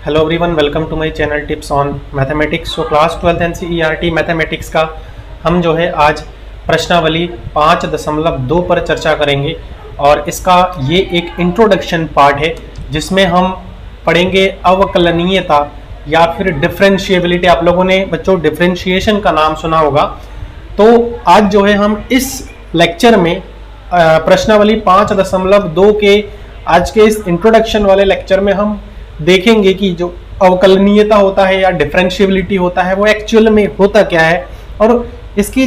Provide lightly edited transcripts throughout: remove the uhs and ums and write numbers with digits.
Hello everyone, welcome to my channel tips on mathematics. तो class 12th NCERT mathematics का हम जो है आज प्रश्नावली 5.2 पर चर्चा करेंगे और इसका ये एक इंट्रोडक्शन पार्ट है जिसमें हम पढ़ेंगे अवकलनीयता या फिर डिफरेंशिएबिलिटी। आप लोगों ने बच्चों डिफरेंशिएशन का नाम सुना होगा। तो आज जो है हम इस लेक्चर में प्रश्नावली 5.2 के आज के इस इंट्रोडक्शन वाले लेक्चर में हम देखेंगे कि जो अवकलनीयता होता है या डिफरेंशिएबिलिटी होता है वो एक्चुअल में होता क्या है और इसकी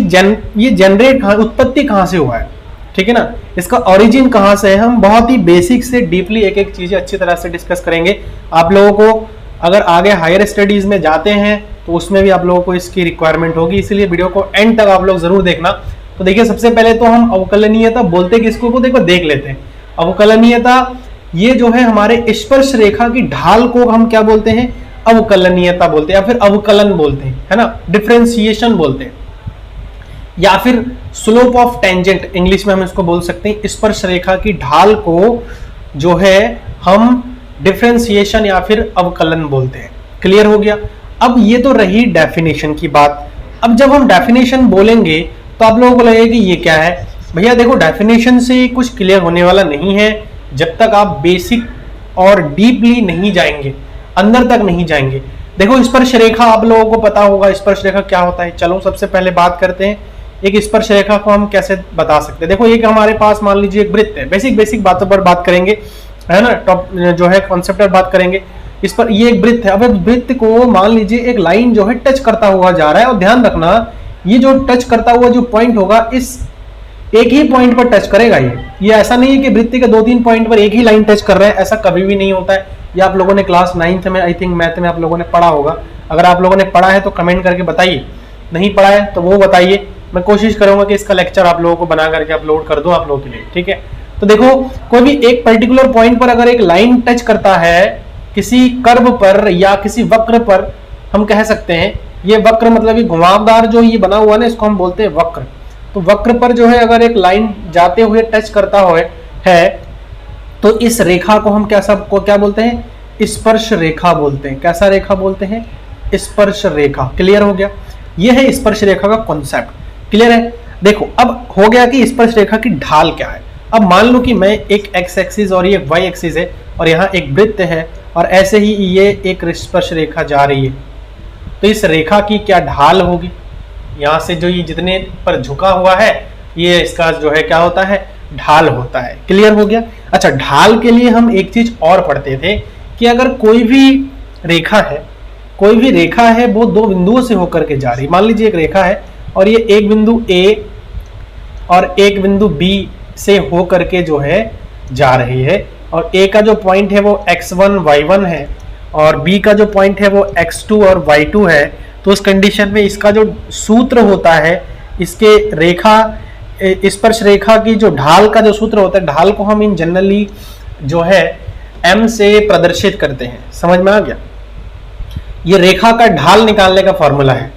ये जनरेट उत्पत्ति कहाँ से हुआ है, ठीक है ना, इसका ओरिजिन कहाँ से है। हम बहुत ही बेसिक से डीपली एक एक चीजें अच्छी तरह से डिस्कस करेंगे। आप लोगों को अगर आगे हायर स्टडीज में जाते हैं तो उसमें भी आप लोगों को इसकी रिक्वायरमेंट होगी, इसीलिए वीडियो को एंड तक आप लोग जरूर देखना। तो देखिए, सबसे पहले तो हम अवकलनीयता बोलते किसको को देखो देख लेते हैं। अवकलनीयता ये जो है हमारे स्पर्श रेखा की ढाल को हम क्या बोलते हैं, अवकलनीयता बोलते हैं या फिर अवकलन बोलते हैं, है ना, डिफरेंशिएशन बोलते हैं या फिर स्लोप ऑफ टेंजेंट इंग्लिश में हम इसको बोल सकते हैं। स्पर्श रेखा की ढाल को जो है हम डिफरेंशिएशन या फिर अवकलन बोलते हैं। क्लियर हो गया। अब ये तो रही डेफिनेशन की बात। अब जब हम डेफिनेशन बोलेंगे तो आप लोगों को लगेगा कि ये क्या है। भैया देखो, डेफिनेशन से कुछ क्लियर होने वाला नहीं है जब तक आप बेसिक और डीपली नहीं जाएंगे, अंदर तक नहीं जाएंगे। देखो, स्पर्श रेखा आप लोगों को पता होगा स्पर्श रेखा क्या होता है। चलो सबसे पहले बात करते हैं एक स्पर्श रेखा को हम कैसे बता सकते हैं। देखो, एक हमारे पास मान लीजिए एक वृत्त है। बेसिक बातों पर बात करेंगे, है ना, टॉप जो है कॉन्सेप्ट पर बात करेंगे। इस पर ये एक वृत्त है। अब वृत्त को मान लीजिए एक लाइन जो है टच करता हुआ जा रहा है और ध्यान रखना ये जो टच करता हुआ जो पॉइंट होगा इस एक ही पॉइंट पर टच करेगा। ये ऐसा नहीं है कि वृत्त के 2-3 पॉइंट पर एक ही लाइन टच कर रहा है, ऐसा कभी भी नहीं होता है। ये आप लोगों ने क्लास 9th में आई थिंक मैथ में आप लोगों ने पढ़ा होगा। अगर आप लोगों ने पढ़ा है तो कमेंट करके बताइए, नहीं पढ़ा है तो वो बताइए। मैं कोशिश करूंगा कि इसका लेक्चर आप लोगों को बना करके अपलोड कर दूं आप लोगों के लिए, ठीक है। तो देखो, कोई भी एक पर्टिकुलर पॉइंट पर अगर एक लाइन टच करता है किसी कर्व पर या किसी वक्र पर, हम कह सकते हैं ये वक्र मतलब ये घुमावदार जो ये बना हुआ है ना, इसको हम बोलते हैं वक्र। तो वक्र पर जो है अगर एक लाइन जाते हुए टच करता है तो इस रेखा को हम क्या बोलते हैं, स्पर्श रेखा बोलते हैं। कैसा रेखा बोलते हैं, स्पर्श रेखा। क्लियर हो गया। ये है स्पर्श रेखा का कॉन्सेप्ट। क्लियर है। देखो, अब हो गया कि स्पर्श रेखा की ढाल क्या है। अब मान लो कि मैं एक एक्स एक्सिस और ये वाई एक्सिस है और यहाँ एक वृत्त है और ऐसे ही ये एक स्पर्श रेखा जा रही है, तो इस रेखा की क्या ढाल होगी। यहाँ से जो ये जितने पर झुका हुआ है ये इसका जो है क्या होता है, ढाल होता है। क्लियर हो गया। अच्छा, ढाल के लिए हम एक चीज और पढ़ते थे कि अगर कोई भी रेखा है वो दो बिंदुओं से होकर के जा रही। मान लीजिए एक रेखा है और ये एक बिंदु A और एक बिंदु B से होकर के जो है जा रही है और A का जो पॉइंट है वो x1 y1 है और B का जो पॉइंट है वो x2 और y2 है। तो उस कंडीशन में इसका जो सूत्र होता है, इसके स्पर्श रेखा की जो ढाल का जो सूत्र होता है, ढाल को हम इन जनरली जो है m से प्रदर्शित करते हैं। समझ में आ गया। ये रेखा का ढाल निकालने का फॉर्मूला है,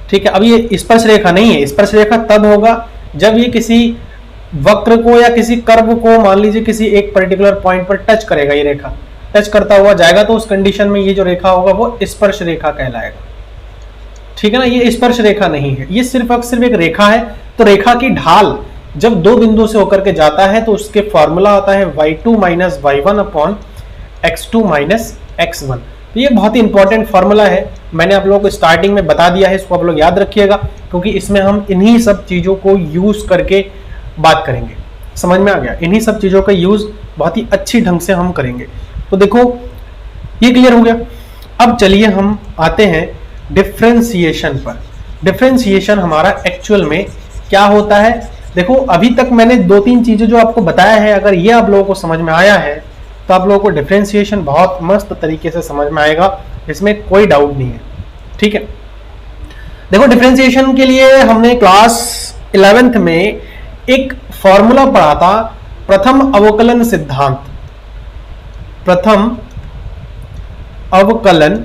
ठीक है। अब ये स्पर्श रेखा नहीं है। स्पर्श रेखा तब होगा जब ये किसी वक्र को या किसी कर्व को मान लीजिए किसी एक पर्टिकुलर पॉइंट पर टच करेगा। ये रेखा टच करता हुआ जाएगा तो उस कंडीशन में ये जो रेखा होगा वो स्पर्श रेखा कहलाएगा, ठीक है ना। ये स्पर्श रेखा नहीं है, ये सिर्फ एक रेखा है। तो रेखा की ढाल जब दो बिंदु से होकर के जाता है तो उसके फॉर्मूला आता है y2 minus y1 upon x2 minus x1। तो ये बहुत ही इंपॉर्टेंट फॉर्मूला है। मैंने आप लोगों को स्टार्टिंग में बता दिया है, इसको आप लोग याद रखिएगा क्योंकि इसमें हम इन्हीं सब चीजों को यूज करके बात करेंगे। समझ में आ गया। इन्हीं सब चीजों का यूज बहुत ही अच्छी ढंग से हम करेंगे। तो देखो, ये क्लियर हो गया। अब चलिए हम आते हैं डिफरेंशिएशन पर। डिफरेंशिएशन हमारा एक्चुअल में क्या होता है। देखो, अभी तक मैंने 2-3 चीजें जो आपको बताया है, अगर ये आप लोगों को समझ में आया है तो आप लोगों को डिफरेंशिएशन बहुत मस्त तरीके से समझ में आएगा, इसमें कोई डाउट नहीं है, ठीक है। देखो, डिफरेंशिएशन के लिए हमने क्लास 11th में एक फॉर्मूला पढ़ा था, प्रथम अवकलन सिद्धांत। प्रथम अवकलन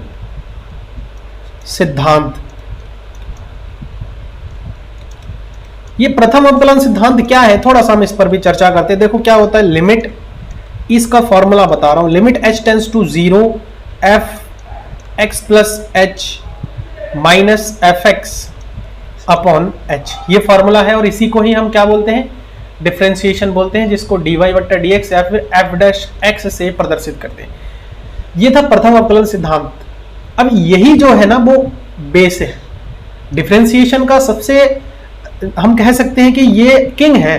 सिद्धांत। ये प्रथम अवकलन सिद्धांत क्या है, थोड़ा सा हम इस पर भी चर्चा करते हैं। देखो क्या होता है, लिमिट, इसका फॉर्मूला बता रहा हूं, limit h tends to 0 f x plus h minus f x upon h, ये फॉर्मूला है और इसी को ही हम क्या बोलते हैं, डिफरेंशिएशन बोलते हैं, जिसको डी वाई बट्टा डी एक्स या फिर एफ डैश एक्स से प्रदर्शित करते हैं। ये था प्रथम अवकलन सिद्धांत। अब यही जो है ना वो बेस है डिफरेंशिएशन का, सबसे हम कह सकते हैं कि ये किंग है।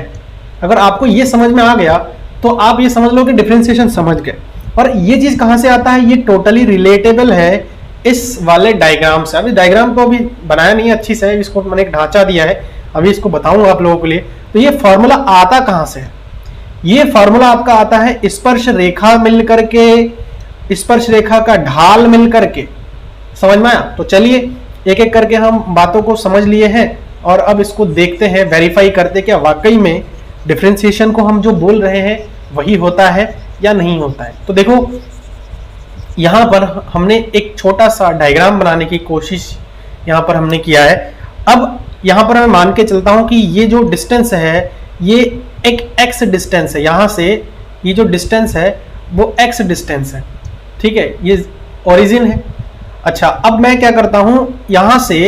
अगर आपको ये समझ में आ गया तो आप ये समझ लो कि डिफरेंशिएशन समझ गए। और ये चीज कहां से आता है, ये टोटली रिलेटेबल है इस वाले डायग्राम से। अभी डायग्राम को अभी बनाया नहीं है अच्छी से, इसको मैंने एक ढांचा दिया है, अभी इसको बताऊंगा आप लोगों के लिए। तो ये फॉर्मूला आता कहां से है, ये फॉर्मूला आपका आता है स्पर्श रेखा मिलकर के, स्पर्श रेखा का ढाल मिलकर के, समझ में आया। तो चलिए एक एक करके हम बातों को समझ लिए हैं और अब इसको देखते हैं, वेरीफाई करते क्या वाकई में डिफरेंशिएशन को हम जो बोल रहे हैं वही होता है या नहीं होता है। तो देखो यहां पर हमने एक छोटा सा डायग्राम बनाने की कोशिश यहां पर हमने किया है। अब यहां पर मैं मान के चलता हूं कि ये जो डिस्टेंस है ये एक एक्स डिस्टेंस है, यहां से ये जो डिस्टेंस है वो एक्स डिस्टेंस है, ठीक है, ये ओरिजिन है। अच्छा, अब मैं क्या करता हूं, यहां से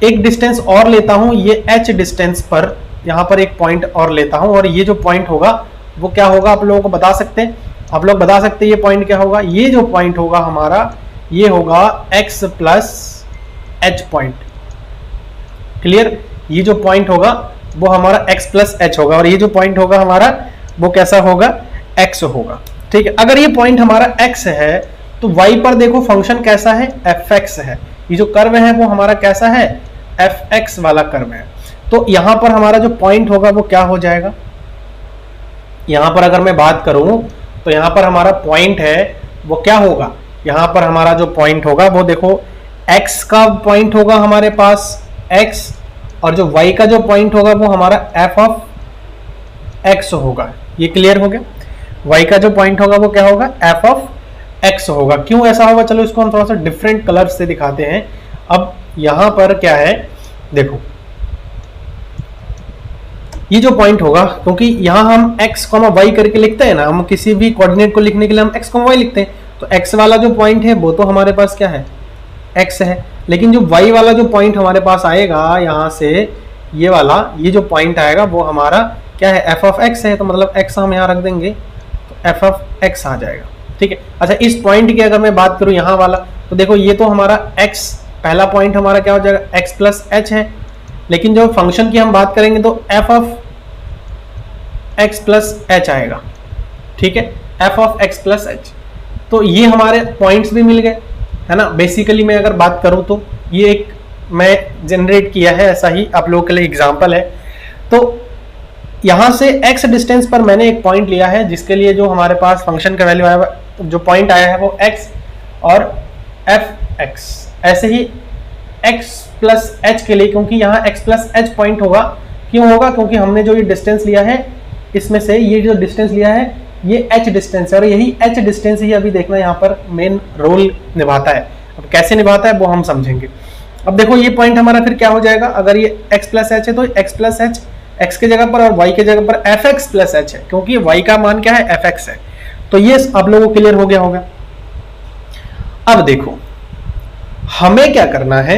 एक डिस्टेंस और लेता हूं, ये एच डिस्टेंस पर यहां पर एक पॉइंट और लेता हूं और ये जो पॉइंट होगा वो क्या होगा, आप लोगों को बता सकते हैं, आप लोग बता सकते हैं ये पॉइंट क्या होगा। ये जो पॉइंट होगा हमारा ये होगा x plus H point, clear. ये जो पॉइंट होगा वो हमारा x प्लस एच होगा और ये जो पॉइंट होगा हमारा वो कैसा होगा, x होगा, ठीक है। अगर ये पॉइंट हमारा x है तो y पर देखो फंक्शन कैसा है, fx है। ये जो कर्व है वो हमारा कैसा है, fx वाला कर्व है। तो यहां पर हमारा जो पॉइंट होगा वो क्या हो जाएगा, यहां पर अगर मैं बात करूं तो यहां पर हमारा पॉइंट है वो क्या होगा, यहां पर हमारा जो पॉइंट होगा वो देखो x का पॉइंट होगा हमारे पास x, और जो y का जो पॉइंट होगा वो हमारा f ऑफ x होगा। ये क्लियर हो गया, y का जो पॉइंट होगा वो क्या होगा, f ऑफ x होगा। क्यों ऐसा होगा, चलो इसको हम थोड़ा सा डिफरेंट कलर से दिखाते हैं। अब यहां पर क्या है, देखो ये जो पॉइंट होगा, क्योंकि यहां हम x, y करके लिखते हैं ना, हम किसी भी कोऑर्डिनेट को लिखने के लिए हम x, y लिखते हैं, तो x वाला जो पॉइंट है वो तो हमारे पास क्या है, x है। लेकिन जो y वाला जो पॉइंट हमारे पास आएगा यहां से, ये वाला, ये जो पॉइंट आएगा वो हमारा क्या है, f ऑफ x है। तो मतलब x हम यहाँ रख देंगे तो f ऑफ x आ जाएगा, ठीक है। अच्छा, इस पॉइंट की अगर मैं बात करूं यहाँ वाला, तो देखो ये तो हमारा x, पहला पॉइंट हमारा क्या हो जाएगा, x प्लस एच है। लेकिन जो फंक्शन की हम बात करेंगे तो f of x plus H आएगा, ठीक है, f of x plus H. तो ये हमारे पॉइंट्स भी मिल गए, है ना। बेसिकली मैं अगर बात करूं तो ये एक मैं जनरेट किया है, ऐसा ही आप लोगों के लिए एग्जांपल है। तो यहां से x डिस्टेंस पर मैंने एक पॉइंट लिया है जिसके लिए जो हमारे पास फंक्शन का वैल्यू आया, जो पॉइंट आया है वो x और fx। ऐसे ही x प्लस एच के लिए, क्योंकि यहाँ x प्लस एच पॉइंट होगा, क्यों होगा, क्योंकि हमने जो ये डिस्टेंस लिया है इसमें से ये जो डिस्टेंस लिया है ये h डिस्टेंस है और यही h डिस्टेंस ही अभी देखना यहाँ पर मेन रोल निभाता है। अब कैसे निभाता है वो हम समझेंगे। अब देखो ये पॉइंट हमारा फिर क्या हो जाएगा, अगर ये x प्लस एच है तो x प्लस एच x के जगह पर और y के जगह पर fx प्लस एच है, क्योंकि y का मान क्या है, fx है। तो ये आप लोगों को क्लियर हो गया होगा। अब देखो हमें क्या करना है,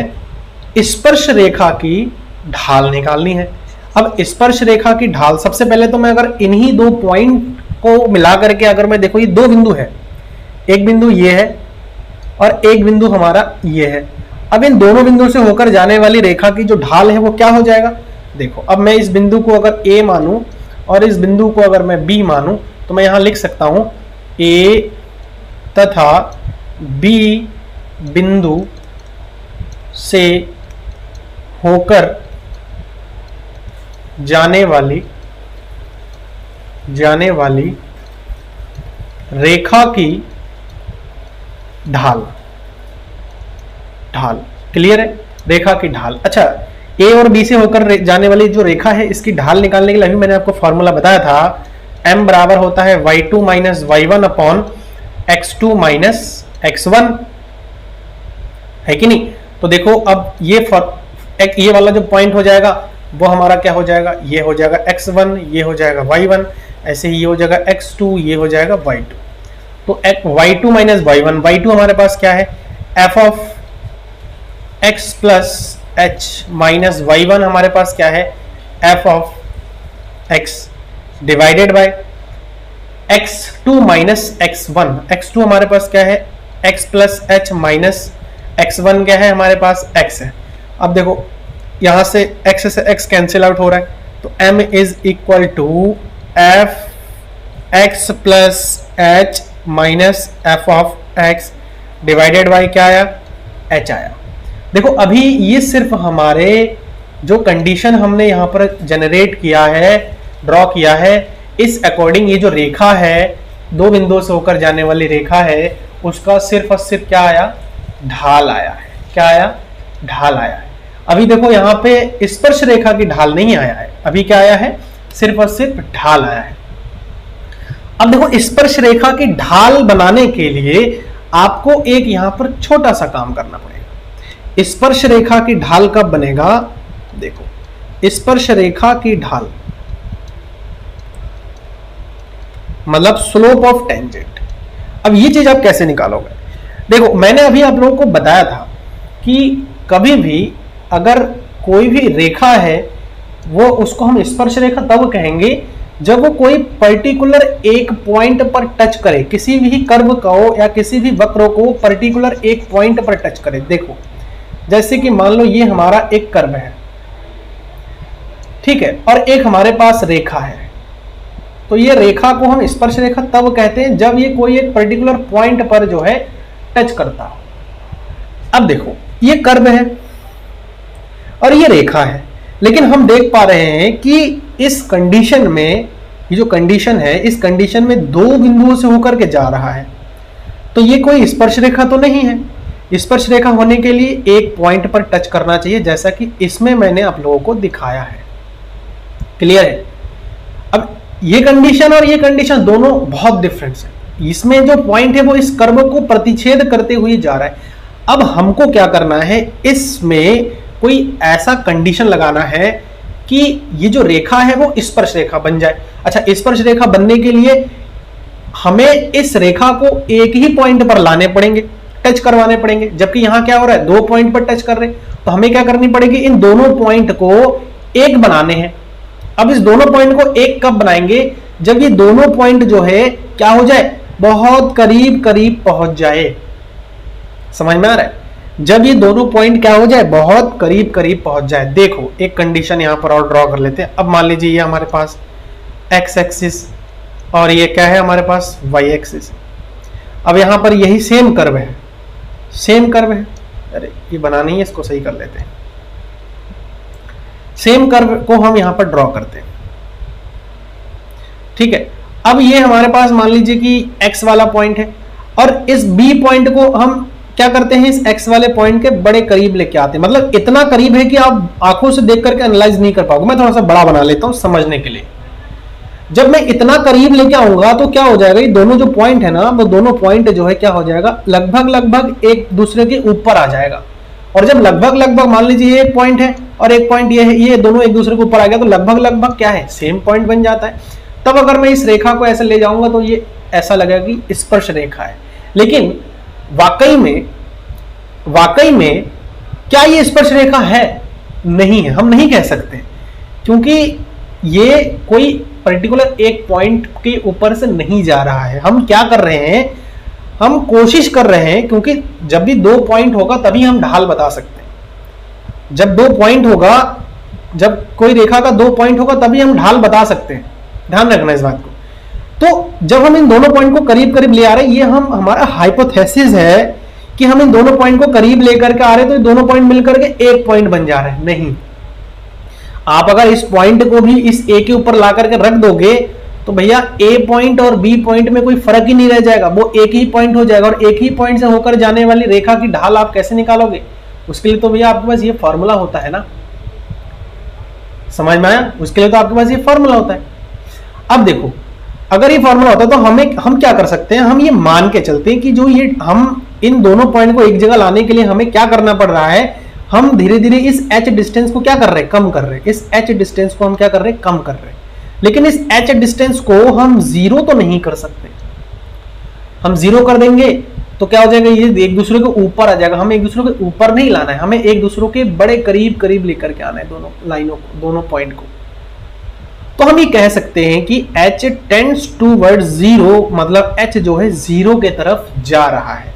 स्पर्श रेखा की ढाल निकालनी है। अब स्पर्श रेखा की ढाल, सबसे पहले तो मैं अगर इन्हीं दो पॉइंट को मिला करके, अगर मैं देखो ये दो बिंदु है, एक बिंदु ये है और एक बिंदु हमारा ये है। अब इन दोनों बिंदु से होकर जाने वाली रेखा की जो ढाल है वो क्या हो जाएगा, देखो अब मैं इस बिंदु को अगर A मानूं और इस बिंदु को अगर मैं B मानूं तो मैं यहां लिख सकता हूं A तथा B बिंदु से होकर जाने वाली रेखा की ढाल क्लियर है, रेखा की ढाल। अच्छा, ए और बी से होकर जाने वाली जो रेखा है इसकी ढाल निकालने के लिए अभी मैंने आपको फॉर्मूला बताया था, m बराबर होता है y2 minus y1 upon x2 minus x1, है कि नहीं। तो देखो अब ये वाला जो पॉइंट हो जाएगा वो हमारा क्या हो जाएगा, ये हो जाएगा x1, ये हो जाएगा y1, ऐसे ही ये हो जाएगा x2, ये हो जाएगा y2। तो y2 माइनस y1, y2 हमारे पास क्या है, f of x plus h minus y one हमारे पास क्या है, f of x divided by x2 minus x1। x2 हमारे पास क्या है, x plus h minus x1 क्या है हमारे पास, x है। अब देखो यहां से x से x कैंसिल आउट हो रहा है, तो m is equal to f x plus h minus F of x divided by क्या आया, h आया। देखो अभी ये सिर्फ हमारे जो कंडीशन हमने यहां पर जनरेट किया है, ड्रॉ किया है, इस अकॉर्डिंग ये जो रेखा है, दो बिंदुओं से होकर जाने वाली रेखा है, उसका सिर्फ और सिर्फ क्या आया, ढाल आया है। क्या आया, ढाल आया है। अभी देखो यहाँ पे स्पर्श रेखा की ढाल नहीं आया है, अभी क्या आया है, सिर्फ और सिर्फ ढाल आया है। अब देखो स्पर्श रेखा की ढाल बनाने के लिए आपको एक यहां पर छोटा सा काम करना पड़ेगा। स्पर्श रेखा की ढाल कब बनेगा, देखो स्पर्श रेखा की ढाल मतलब स्लोप ऑफ टेंजेंट। अब ये चीज आप कैसे निकालोगे, देखो मैंने अभी आप लोगों को बताया था कि कभी भी अगर कोई भी रेखा है वो उसको हम स्पर्श रेखा तब कहेंगे जब वो कोई पर्टिकुलर एक पॉइंट पर टच करे, किसी भी कर्व को या किसी भी वक्र को पर्टिकुलर एक पॉइंट पर टच करे। देखो जैसे कि मान लो ये हमारा एक कर्व है, ठीक है, और एक हमारे पास रेखा है, तो ये रेखा को हम स्पर्श रेखा तब कहते हैं जब ये कोई एक पर्टिकुलर पॉइंट पर जो है टच करता हो। अब देखो ये कर्व है और ये रेखा है, लेकिन हम देख पा रहे हैं कि इस कंडीशन में, ये जो कंडीशन है, इस कंडीशन में दो बिंदुओं से होकर के जा रहा है, तो ये कोई स्पर्श रेखा तो नहीं है। स्पर्श रेखा होने के लिए एक पॉइंट पर टच करना चाहिए, जैसा कि इसमें मैंने आप लोगों को दिखाया है। क्लियर है। अब ये कंडीशन और ये कंडीशन दोनों बहुत डिफरेंस है। इसमें जो पॉइंट है वो इस कर्व को प्रतिच्छेद करते हुए जा रहा है। अब हमको क्या करना है, इसमें कोई ऐसा कंडीशन लगाना है कि ये जो रेखा है वो स्पर्श रेखा बन जाए। अच्छा, स्पर्श रेखा बनने के लिए हमें इस रेखा को एक ही पॉइंट पर लाने पड़ेंगे, टच करवाने पड़ेंगे, जबकि यहां क्या हो रहा है, दो पॉइंट पर टच कर रहे हैं, तो हमें क्या करनी पड़ेगी, इन दोनों पॉइंट को एक बनाने हैं। अब इस दोनों पॉइंट को एक कब बनाएंगे, जब ये दोनों पॉइंट जो है क्या हो जाए, बहुत करीब करीब पहुंच जाए। समझ में आ रहा है, जब ये दोनों पॉइंट क्या हो जाए, बहुत करीब करीब पहुंच जाए। देखो एक कंडीशन यहां पर और ड्रॉ कर लेते हैं। अब मान लीजिए ये हमारे पास एक्स एक्सिस और ये क्या है हमारे पास वाई एक्सिस। अब यहां पर यही सेम कर्व है, सेम कर्व है, अरे ये बनाना ही है, इसको सही कर लेते हैं। सेम कर्व को हम यहां पर ड्रॉ करते हैं, ठीक है। अब ये हमारे पास मान लीजिए कि x वाला पॉइंट है और इस b पॉइंट को हम क्या करते हैं, इस x वाले पॉइंट के बड़े करीब लेके आते हैं। मतलब इतना करीब है कि आप आंखों से देख करके एनालाइज नहीं कर पाओगे। मैं थोड़ा सा बड़ा बना लेता हूं समझने के लिए। जब मैं इतना करीब लेके आऊंगा तो क्या हो जाएगा, ये दोनों जो पॉइंट है ना, वो दोनों पॉइंट जो है क्या हो जाएगा, लगभग लगभग एक दूसरे के ऊपर आ जाएगा। और जब लगभग लगभग मान लीजिए ये एक पॉइंट है और एक पॉइंट ये है, ये दोनों एक दूसरे के ऊपर आ गया, तो लगभग लगभग क्या है, सेम पॉइंट बन जाता है। तब अगर मैं इस रेखा को ऐसे ले जाऊंगा तो ये ऐसा लगेगा कि स्पर्श रेखा है। लेकिन वाकई में क्या ये स्पर्श रेखा है, नहीं है, हम नहीं कह सकते, क्योंकि ये कोई पर्टिकुलर एक पॉइंट के ऊपर से नहीं जा रहा है। हम क्या कर रहे हैं, हम कोशिश कर रहे हैं, क्योंकि जब भी दो पॉइंट होगा तभी हम ढाल बता सकते हैं। जब दो पॉइंट होगा, जब कोई रेखा का दो पॉइंट होगा तभी हम ढाल बता सकते हैं, ध्यान रखना इस बात को। तो जब हम इन दोनों पॉइंट को करीब करीब ले आ रहे हैं, ये हमारा हाइपोथेसिस है कि हम इन दोनों पॉइंट को करीब लेकर के आ रहे हैं, तो ये दोनों पॉइंट मिलकर के एक पॉइंट बन जा रहे हैं। नहीं, आप अगर इस पॉइंट को भी इस ए के ऊपर ला करके रख दोगे तो भैया ए पॉइंट और बी पॉइंट में कोई फर्क ही नहीं रह जाएगा, वो एक ही पॉइंट हो जाएगा। और एक ही पॉइंट से होकर जाने वाली रेखा की ढाल आप कैसे निकालोगे, उसके लिए तो भैया आपके पास ये फॉर्मूला होता है ना, समझ में आया। उसके लिए तो आपके पास ये फॉर्मूला होता है। अब देखो, अगर ये फॉर्मूला होता तो हम क्या कर सकते हैं, हम ये मान के चलते हैं कि जो ये हम इन दोनों पॉइंट को एक जगह लाने के लिए हमें क्या करना पड़ रहा है, हम धीरे धीरे इस h डिस्टेंस को क्या कर रहे हैं, कम कर रहे हैं। इस h डिस्टेंस को हम क्या कर रहे हैं, कम कर रहे हैं। लेकिन इस h डिस्टेंस को हम जीरो तो नहीं कर सकते। हम जीरो कर देंगे तो क्या हो जाएगा, ये एक दूसरे के ऊपर आ जाएगा। हमें एक दूसरे के ऊपर नहीं लाना है, हमें एक दूसरे के बड़े करीब करीब लेकर के आना है दोनों लाइनों को, दोनों पॉइंट को। तो हम ये कह सकते हैं कि h टेंड्स टूवर्ड जीरो, मतलब h जो है जीरो के तरफ जा रहा है।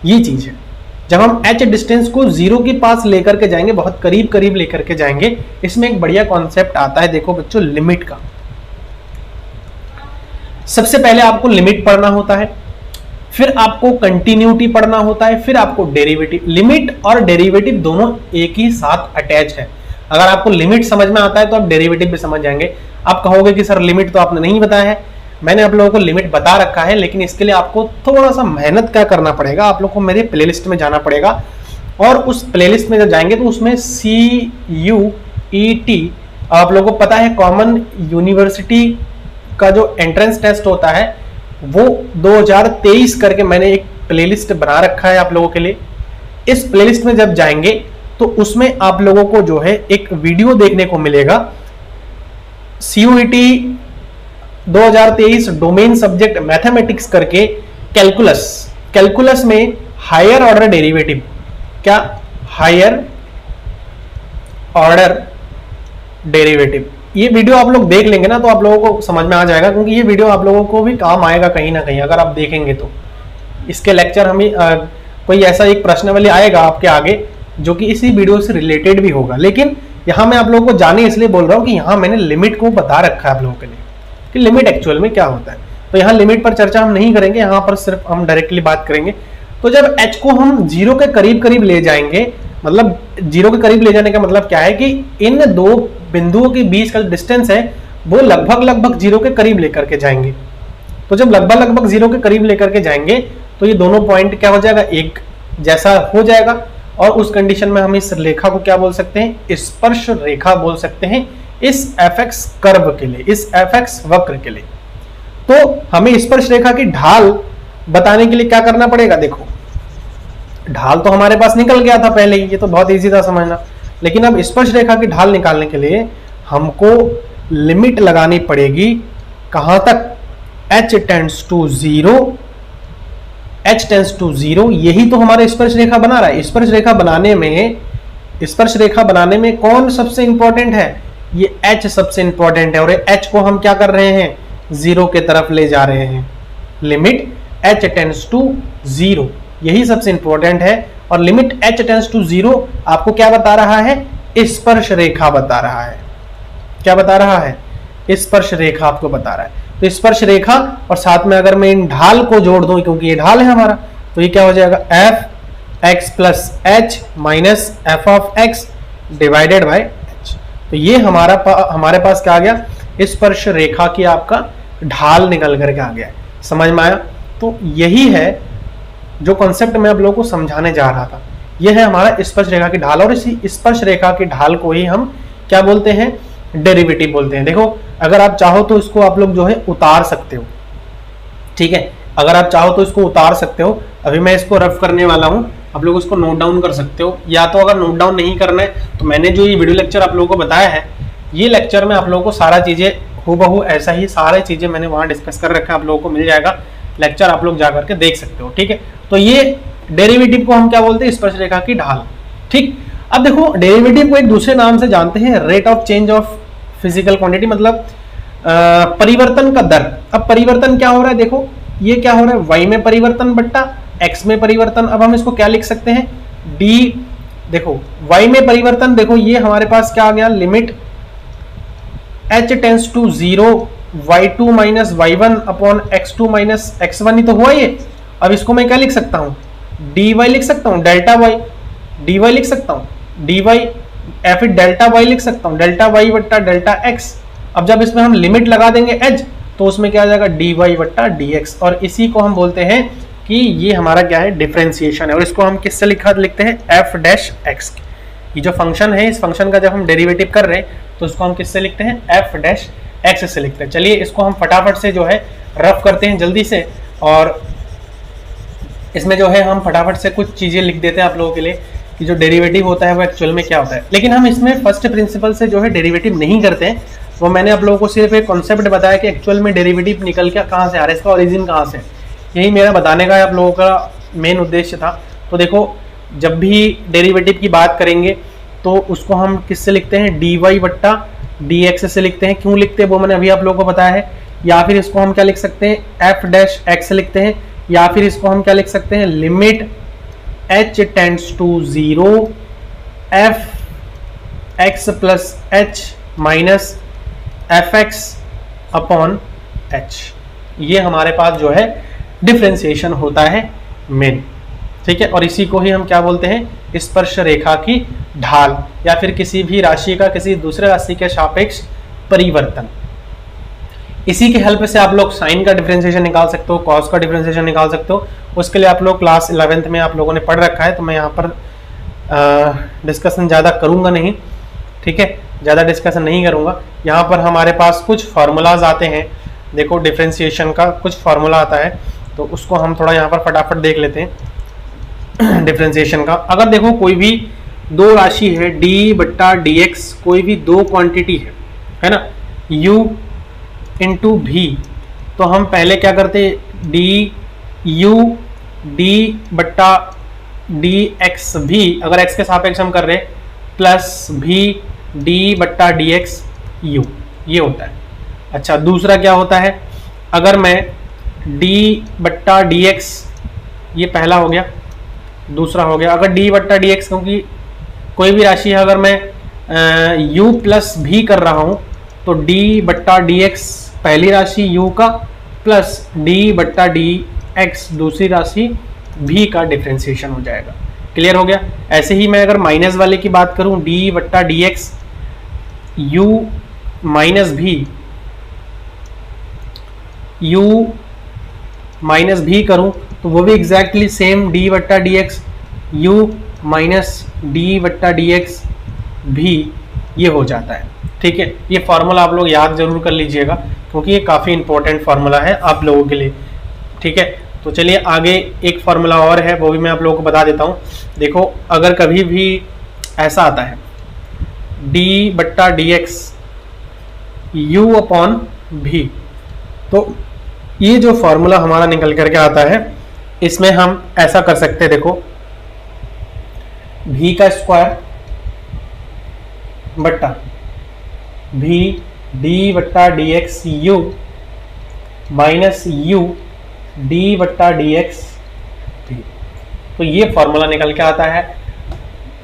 ये चीज है, जब हम h डिस्टेंस को जीरो के पास लेकर के जाएंगे, बहुत करीब करीब लेकर के जाएंगे, इसमें एक बढ़िया कॉन्सेप्ट आता है, देखो बच्चों, लिमिट का। सबसे पहले आपको लिमिट पढ़ना होता है, फिर आपको कंटिन्यूटी पढ़ना होता है, फिर आपको डेरिवेटिव। लिमिट और डेरिवेटिव दोनों एक ही साथ अटैच है। अगर आपको लिमिट समझ में आता है तो आप डेरिवेटिव भी समझ जाएंगे। आप कहोगे कि सर लिमिट तो आपने नहीं बताया है। मैंने आप लोगों को लिमिट बता रखा है, लेकिन इसके लिए आपको थोड़ा सा मेहनत क्या करना पड़ेगा, आप लोगों को मेरे प्लेलिस्ट में जाना पड़ेगा, और उस प्लेलिस्ट में जब जाएंगे तो उसमें CUET, आप लोगों को पता है कॉमन यूनिवर्सिटी का जो एंट्रेंस टेस्ट होता है वो 2023 करके मैंने एक प्लेलिस्ट बना रखा है आप लोगों के लिए। इस प्लेलिस्ट में जब जाएंगे तो उसमें आप लोगों को जो है एक वीडियो देखने को मिलेगा, CUET 2023 डोमेन सब्जेक्ट मैथमेटिक्स करके, कैलकुलस में हायर ऑर्डर डेरिवेटिव, क्या हायर ऑर्डर डेरिवेटिव, ये वीडियो आप लोग देख लेंगे ना तो आप लोगों को समझ में आ जाएगा, क्योंकि ये वीडियो आप लोगों को भी काम आएगा कहीं ना कहीं अगर आप देखेंगे तो। इसके लेक्चर हमें कोई ऐसा एक प्रश्नावली आएगा आपके आगे जो कि इसी वीडियो से रिलेटेड भी होगा, लेकिन यहाँ मैं आप लोगों को जाने इसलिए बोल रहा हूँ कि यहाँ मैंने लिमिट को बता रखा है आप लोगों के लिए कि लिमिट एक्चुअल में क्या होता है। तो यहाँ लिमिट पर चर्चा हम नहीं करेंगे, यहाँ पर सिर्फ हम डायरेक्टली बात करेंगे। तो जब h को हम जीरो के करीब करीब ले जाएंगे, मतलब जीरो के करीब ले जाने का मतलब क्या है कि इन दो बिंदुओं के बीच का डिस्टेंस है वो लगभग जीरो के करीब लेकर के जाएंगे। तो जब लगभग जीरो के करीब लेकर के जाएंगे तो ये दोनों पॉइंट क्या हो जाएगा, एक जैसा हो जाएगा, और उस कंडीशन में हम इस रेखा को क्या बोल सकते हैं, स्पर्श रेखा बोल सकते हैं इस fx कर्व के लिए, इस fx वक्र के लिए। तो हमें स्पर्श रेखा की ढाल बताने के लिए क्या करना पड़ेगा, देखो ढाल तो हमारे पास निकल गया था पहले ही, ये तो बहुत इजी था समझना, लेकिन अब स्पर्श रेखा की ढाल निकालने के लिए हमको लिमिट लगानी पड़ेगी कहां तक, h tends to zero, h tends to zero, यही तो हमारा स्पर्श रेखा बना रहा है। स्पर्श रेखा बनाने में कौन सबसे इंपॉर्टेंट है, ये h सबसे इंपॉर्टेंट है, और h को हम क्या कर रहे हैं, जीरो के तरफ ले जा रहे हैं। Limit h tends to zero, यही सबसे इंपॉर्टेंट है, और limit h tends to zero आपको क्या बता रहा है, स्पर्श रेखा बता रहा है। क्या बता रहा है, स्पर्श रेखा आपको बता रहा है। तो स्पर्श रेखा और साथ में अगर मैं इन ढाल को जोड़ दूं, क्योंकि ये ढाल है हमारा, तो ये क्या हो जाएगा, f(x + h - f(x) divided by h। तो ये हमारे पास क्या आ गया, स्पर्श रेखा की आपका ढाल निकल करके आ गया। समझ में आया। तो यही है जो कॉन्सेप्ट मैं आप लोगों को समझाने जा रहा था, यह है हमारा स्पर्श रेखा की ढाल, और इसी स्पर्श रेखा की ढाल को ही हम क्या बोलते हैं, डेरिवेटिव बोलते हैं। देखो अगर आप चाहो तो इसको आप लोग जो है उतार सकते हो, ठीक है, अगर आप चाहो तो इसको उतार सकते हो। अभी मैं इसको रफ करने वाला हूं, आप लोग उसको नोट डाउन कर सकते हो, या तो अगर नोट डाउन नहीं करना है तो मैंने जो ये वीडियो लेक्चर आप लोगों को बताया है, ये लेक्चर में आप लोगों को सारा चीजें हूबहू ऐसा ही सारी चीजें मैंने वहां डिस्कस कर रखा है, आप लोगों को मिल जाएगा लेक्चर, आप लोग जाकर के देख सकते हो, ठीक है। तो ये डेरिवेटिव को हम क्या बोलते हैं, स्पर्श रेखा की ढाल, ठीक। अब देखो डेरिवेटिव को एक दूसरे नाम से जानते हैं, rate of change of physical quantity, मतलब परिवर्तन का दर। अब परिवर्तन क्या हो रहा है, देखो ये क्या हो रहा है, y में परिवर्तन बट्टा x में परिवर्तन। अब हम इसको क्या लिख सकते हैं, d, देखो y में परिवर्तन, देखो ये हमारे पास क्या आ गया, limit h tends to zero y2 - y1 upon x2 - x1 ही तो हुआ ये। अब इसको मैं क्या लिख सकता हूँ, dy लिख सकता हूँ, डेल्टा y, dy लिख सकता हूँ, dy, या फिर डेल्टा y लिख सकता हूँ, डेल्टा y बट्टा डेल्टा x। अब जब इसमें हम लिमिट लगा देंगे h, तो उसमें क्या आ जाएगा, dy बट्टा dx, और इसी को हम बोलते हैं कि ये हमारा क्या है, डिफरेंशिएशन है। और इसको हम किससे लिखते हैं, f'(x). ये जो फंक्शन है, इस फंक्शन का जब हम डेरिवेटिव कर रहे हैं तो इसको हम किससे लिखते हैं, f'(x) से लिखते हैं। चलिए इसको हम फटाफट से जो है रफ करते हैं जल्दी से, और इसमें जो है हम फटाफट से कुछ चीजें लिख देते हैं आप लोगों के लिए कि जो डेरिवेटिव होता है वो एक्चुअल में क्या होता है। लेकिन हम इसमें फर्स्ट प्रिंसिपल से जो है डेरिवेटिव नहीं करते हैं, वो मैंने आप लोगों को सिर्फ एक कॉन्सेप्ट बताया कि एक्चुअल में डेरिवेटिव निकल के कहाँ से आ रहा है, इसका ओरिजिन कहाँ से। यही मेरा बताने का आप लोगों का मेन उद्देश्य था। तो देखो, जब भी डेरिवेटिव की बात करेंगे तो उसको हम किससे लिखते हैं, dy बट्टा dx से लिखते हैं। क्यों लिखते हैं वो मैंने अभी आप लोगों को बताया है। या फिर इसको हम क्या लिख सकते हैं, f डैश x लिखते हैं, या फिर इसको हम क्या लिख सकते हैं, limit h tends to 0 f x plus h minus f x upon h। ये हमारे पास जो है डिफरेंशिएशन होता है मेन, ठीक है। और इसी को ही हम क्या बोलते हैं, स्पर्श रेखा की ढाल, या फिर किसी भी राशि का किसी दूसरे राशि के सापेक्ष परिवर्तन। इसी के हेल्प से आप लोग साइन का डिफरेंशिएशन निकाल सकते हो, कॉस का डिफरेंशिएशन निकाल सकते हो। उसके लिए आप लोग क्लास 11th में आप लोगों ने पढ़ रखा है, तो मैं यहाँ पर डिस्कशन ज़्यादा करूँगा नहीं, ठीक है, ज़्यादा डिस्कशन नहीं करूँगा। यहाँ पर हमारे पास कुछ फार्मूलाज आते हैं, देखो डिफरेंशिएशन का कुछ फार्मूला आता है, तो उसको हम थोड़ा यहाँ पर फटाफट देख लेते हैं। डिफरेंशिएशन का, अगर देखो कोई भी दो राशि है d बट्टा डी एक्स, कोई भी दो क्वांटिटी है ना, u इंटू भी, तो हम पहले क्या करते, डी यू डी बट्टा डी एक्स भी, अगर x के सापेक्ष हम कर रहे हैं, प्लस भी डी बट्टा डी एक्स यू, ये होता है। अच्छा, दूसरा क्या होता है, अगर मैं d बट्टा डी एक्स, ये पहला हो गया, दूसरा हो गया अगर d बट्टा डी एक्स, क्योंकि कोई भी राशि है अगर मैं u प्लस भी कर रहा हूं, तो d बट्टा डी एक्स पहली राशि u का, प्लस d बट्टा डी एक्स दूसरी राशि v का डिफरेंशिएशन हो जाएगा। क्लियर हो गया। ऐसे ही मैं अगर माइनस वाले की बात करूं, d बट्टा डी एक्स u माइनस भी, u माइनस भी करूं, तो वो भी एग्जैक्टली सेम d बट्टा D x you minus D बट्टा डी एक्स भी, ये हो जाता है, ठीक है। ये फार्मूला आप लोग याद जरूर कर लीजिएगा, क्योंकि ये काफ़ी इंपॉर्टेंट फार्मूला है आप लोगों के लिए, ठीक है। तो चलिए आगे एक फार्मूला और है, वो भी मैं आप लोगों को बता देता हूँ। देखो, अगर कभी भी ऐसा आता है d बट्टा डी एक्स यू अपॉन भी, तो ये जो फार्मूला हमारा निकल करके आता है, इसमें हम ऐसा कर सकते हैं, देखो v का स्क्वायर बट्टा भी डी बट्टा D x you minus U D बट्टा डी एक्स भी, तो ये फॉर्मूला निकल के आता है।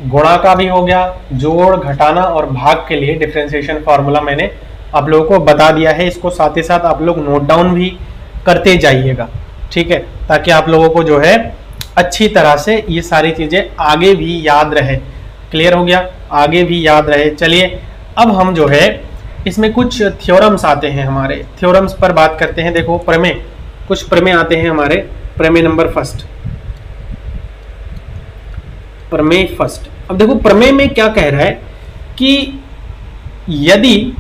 गुणा का भी हो गया, जोड़ घटाना और भाग के लिए डिफरेंशिएशन फॉर्मूला मैंने आप लोगों को बता दिया है। इसको साथ ही साथ आप लोग नोट डाउन भी करते जाइएगा, ठीक है, ताकि आप लोगों को जो है अच्छी तरह से ये सारी चीजें आगे भी याद रहे। क्लियर हो गया, आगे भी याद रहे। चलिए अब हम जो है इसमें कुछ थ्योरम्स आते हैं, हमारे थ्योरम्स पर बात करते हैं। देखो प्रमेय, कुछ प्रमेय आते हैं हमारे। प्रमेय नंबर फर्स्ट, प्रमेय फर्स्ट। अब देखो प्रमेय में क्या कह रहा है कि यदि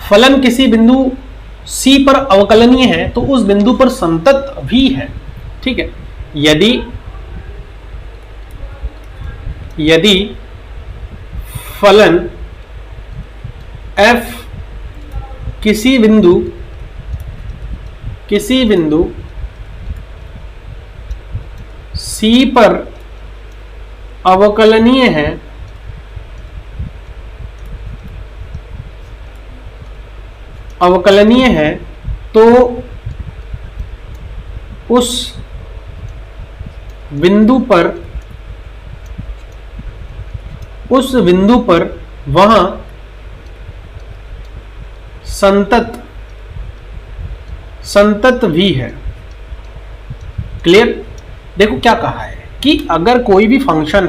फलन किसी बिंदु C पर अवकलनीय है तो उस बिंदु पर संतत भी है, ठीक है। यदि फलन f किसी बिंदु C पर अवकलनीय है तो उस बिंदु पर वहां संतत भी है। क्लियर। देखो क्या कहा है कि अगर कोई भी फंक्शन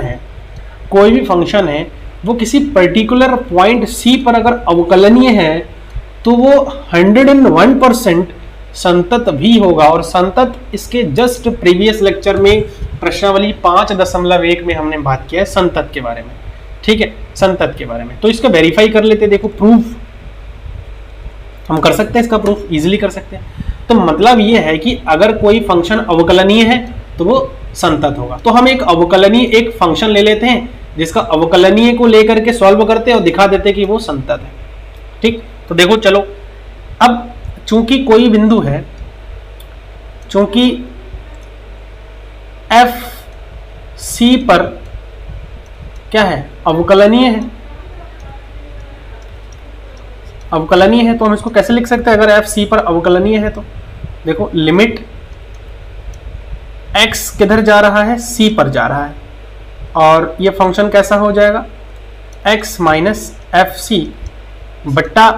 है वो किसी पर्टिकुलर पॉइंट C पर अगर अवकलनीय है तो वो 101% संतत भी होगा। और संतत, इसके जस्ट प्रीवियस लेक्चर में प्रश्नावली 5.1 में हमने बात किया है संतत के बारे में, ठीक है, संतत के बारे में। तो इसको वेरीफाई कर लेते, देखो प्रूफ हम कर सकते हैं, इसका प्रूफ इजीली कर सकते हैं। तो मतलब ये है कि अगर कोई फंक्शन अवकलनीय है तो वो संतत होगा। तो हम एक अवकलनीय एक फंक्शन ले लेते हैं जिसका अवकलनीय को लेकर के सॉल्व करते हैं और दिखा देते हैं कि वो संतत है, ठीक। तो देखो चलो, अब चूंकि कोई बिंदु है चूंकि एफ सी पर क्या है, अवकलनीय है, अवकलनीय है, तो हम इसको कैसे लिख सकते हैं अगर एफ सी पर अवकलनीय है तो? देखो लिमिट एक्स किधर जा रहा है, सी पर जा रहा है, और ये फंक्शन कैसा हो जाएगा, एक्स माइनस एफ सी बट्टा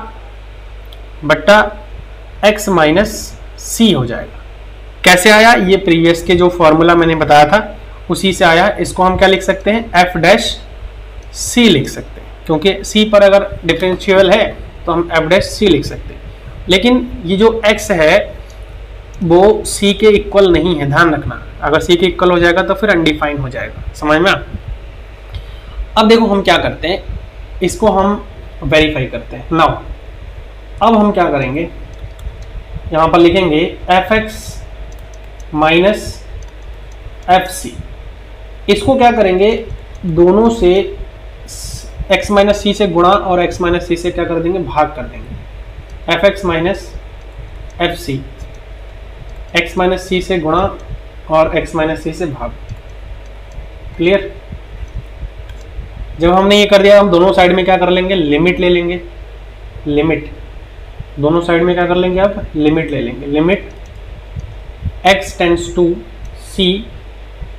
एक्स माइनस सी हो जाएगा। कैसे आया, ये प्रीवियस के जो फॉर्मूला मैंने बताया था उसी से आया। इसको हम क्या लिख सकते हैं, एफ डैश सी लिख सकते हैं, क्योंकि सी पर अगर डिफरेंशियल है तो हम एफ डैश सी लिख सकते हैं। लेकिन ये जो एक्स है वो सी के इक्वल नहीं है, ध्यान रखना। अगर सी के इक्वल हो जाएगा तो फिर अनडिफाइन हो जाएगा, समझ में आ? अब देखो हम क्या करते हैं, इसको हम वेरीफाई करते हैं। नाउ अब हम क्या करेंगे, यहाँ पर लिखेंगे f x minus F c. इसको क्या करेंगे, दोनों से x माइनस सी से गुणा और x माइनस सी से क्या कर देंगे, भाग कर देंगे। F x minus F C, X minus C से गुणा और x माइनस सी से भाग। क्लियर? जब हमने ये कर दिया, हम दोनों साइड में क्या कर लेंगे, लिमिट ले लेंगे। लिमिट दोनों साइड में क्या कर लेंगे, अब लिमिट ले लेंगे। Limit x tends to c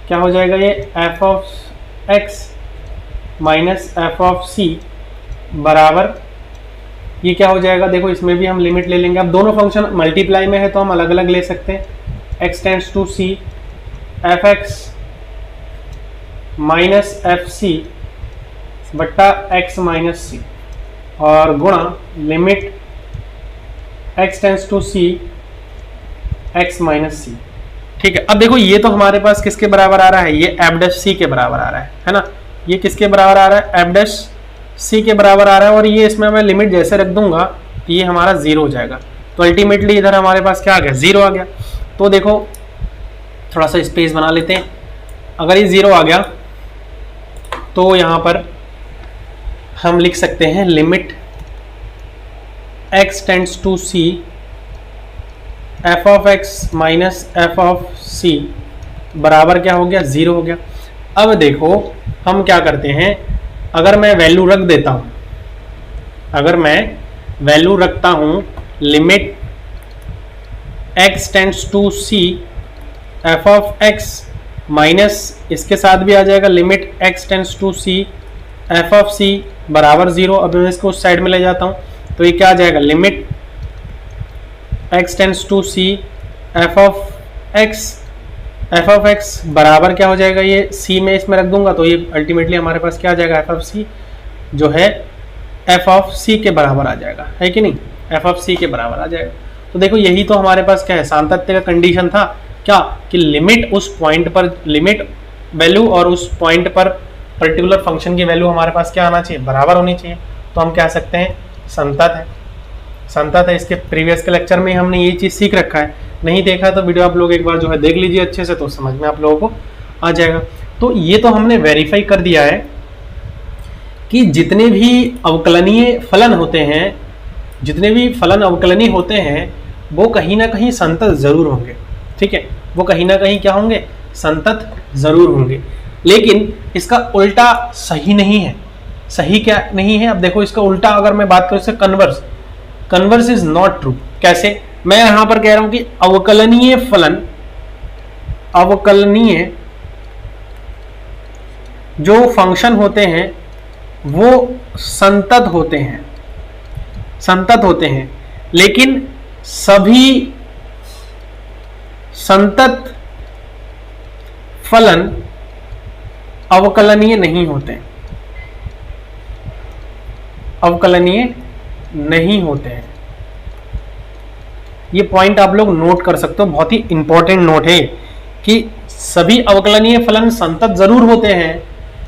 क्या हो जाएगा, ये F of x minus F of C बराबर ये क्या हो जाएगा, देखो इसमें भी हम लिमिट ले लेंगे। अब दोनों फंक्शन मल्टीप्लाई में है तो हम अलग अलग ले सकते हैं। x tends to c F x minus F C बट्टा एक्स माइनस सी और गुणा limit x tends to c x minus C. ठीक है, अब देखो ये तो हमारे पास किसके बराबर आ रहा है, ये एफ डैश सी के बराबर आ रहा है ना। ये किसके बराबर आ रहा है, एफ डैश सी के बराबर आ रहा है। और ये इसमें मैं लिमिट जैसे रख दूंगा तो ये हमारा जीरो हो जाएगा। तो अल्टीमेटली इधर हमारे पास क्या आ गया, जीरो आ गया। तो देखो थोड़ा सा स्पेस बना लेते हैं। अगर ये जीरो आ गया तो यहाँ पर हम लिख सकते हैं limit x tends to c F of x minus F of C बराबर क्या हो गया, जीरो हो गया। अब देखो हम क्या करते हैं, अगर मैं वैल्यू रख देता हूं, अगर मैं वैल्यू रखता हूं limit x tends to c F of x minus इसके साथ भी आ जाएगा limit x tends to c F of c बराबर जीरो। अब मैं इसको उस साइड में ले जाता हूं तो ये क्या आ जाएगा, limit x tends to c F of x बराबर क्या हो जाएगा, ये c में इसमें रख दूंगा तो ये अल्टीमेटली हमारे पास क्या आ जाएगा, एफ ऑफ c जो है एफ ऑफ c के बराबर आ जाएगा, है कि नहीं, एफ ऑफ c के बराबर आ जाएगा। तो देखो यही तो हमारे पास क्या है, सातत्य का कंडीशन था क्या, कि लिमिट उस पॉइंट पर, लिमिट वैल्यू और उस पॉइंट पर पर्टिकुलर फंक्शन की वैल्यू हमारे पास क्या आना चाहिए, बराबर होनी चाहिए। तो हम कह सकते हैं संतत है, संतत है। इसके प्रीवियस के लेक्चर में हमने ये चीज़ सीख रखा है, नहीं देखा तो वीडियो आप लोग एक बार जो है देख लीजिए अच्छे से, तो समझ में आप लोगों को आ जाएगा। तो ये तो हमने वेरीफाई कर दिया है कि जितने भी अवकलनीय फलन होते हैं, जितने भी फलन अवकलनीय होते हैं वो कहीं ना कहीं संतत जरूर होंगे। ठीक है, वो कहीं ना कहीं क्या होंगे, संतत जरूर होंगे। लेकिन इसका उल्टा सही नहीं है। सही क्या नहीं है, अब देखो इसका उल्टा अगर मैं बात करूं, इससे converse, converse is not true. कैसे, मैं यहां पर कह रहा हूं कि अवकलनीय फलन, अवकलनीय जो फंक्शन होते हैं वो संतत होते हैं, संतत होते हैं। लेकिन सभी संतत फलन अवकलनीय नहीं होते, अवकलनीय नहीं होते हैं। ये पॉइंट आप लोग नोट कर सकते हो, बहुत ही इंपॉर्टेंट नोट है कि सभी अवकलनीय फलन संतत जरूर होते हैं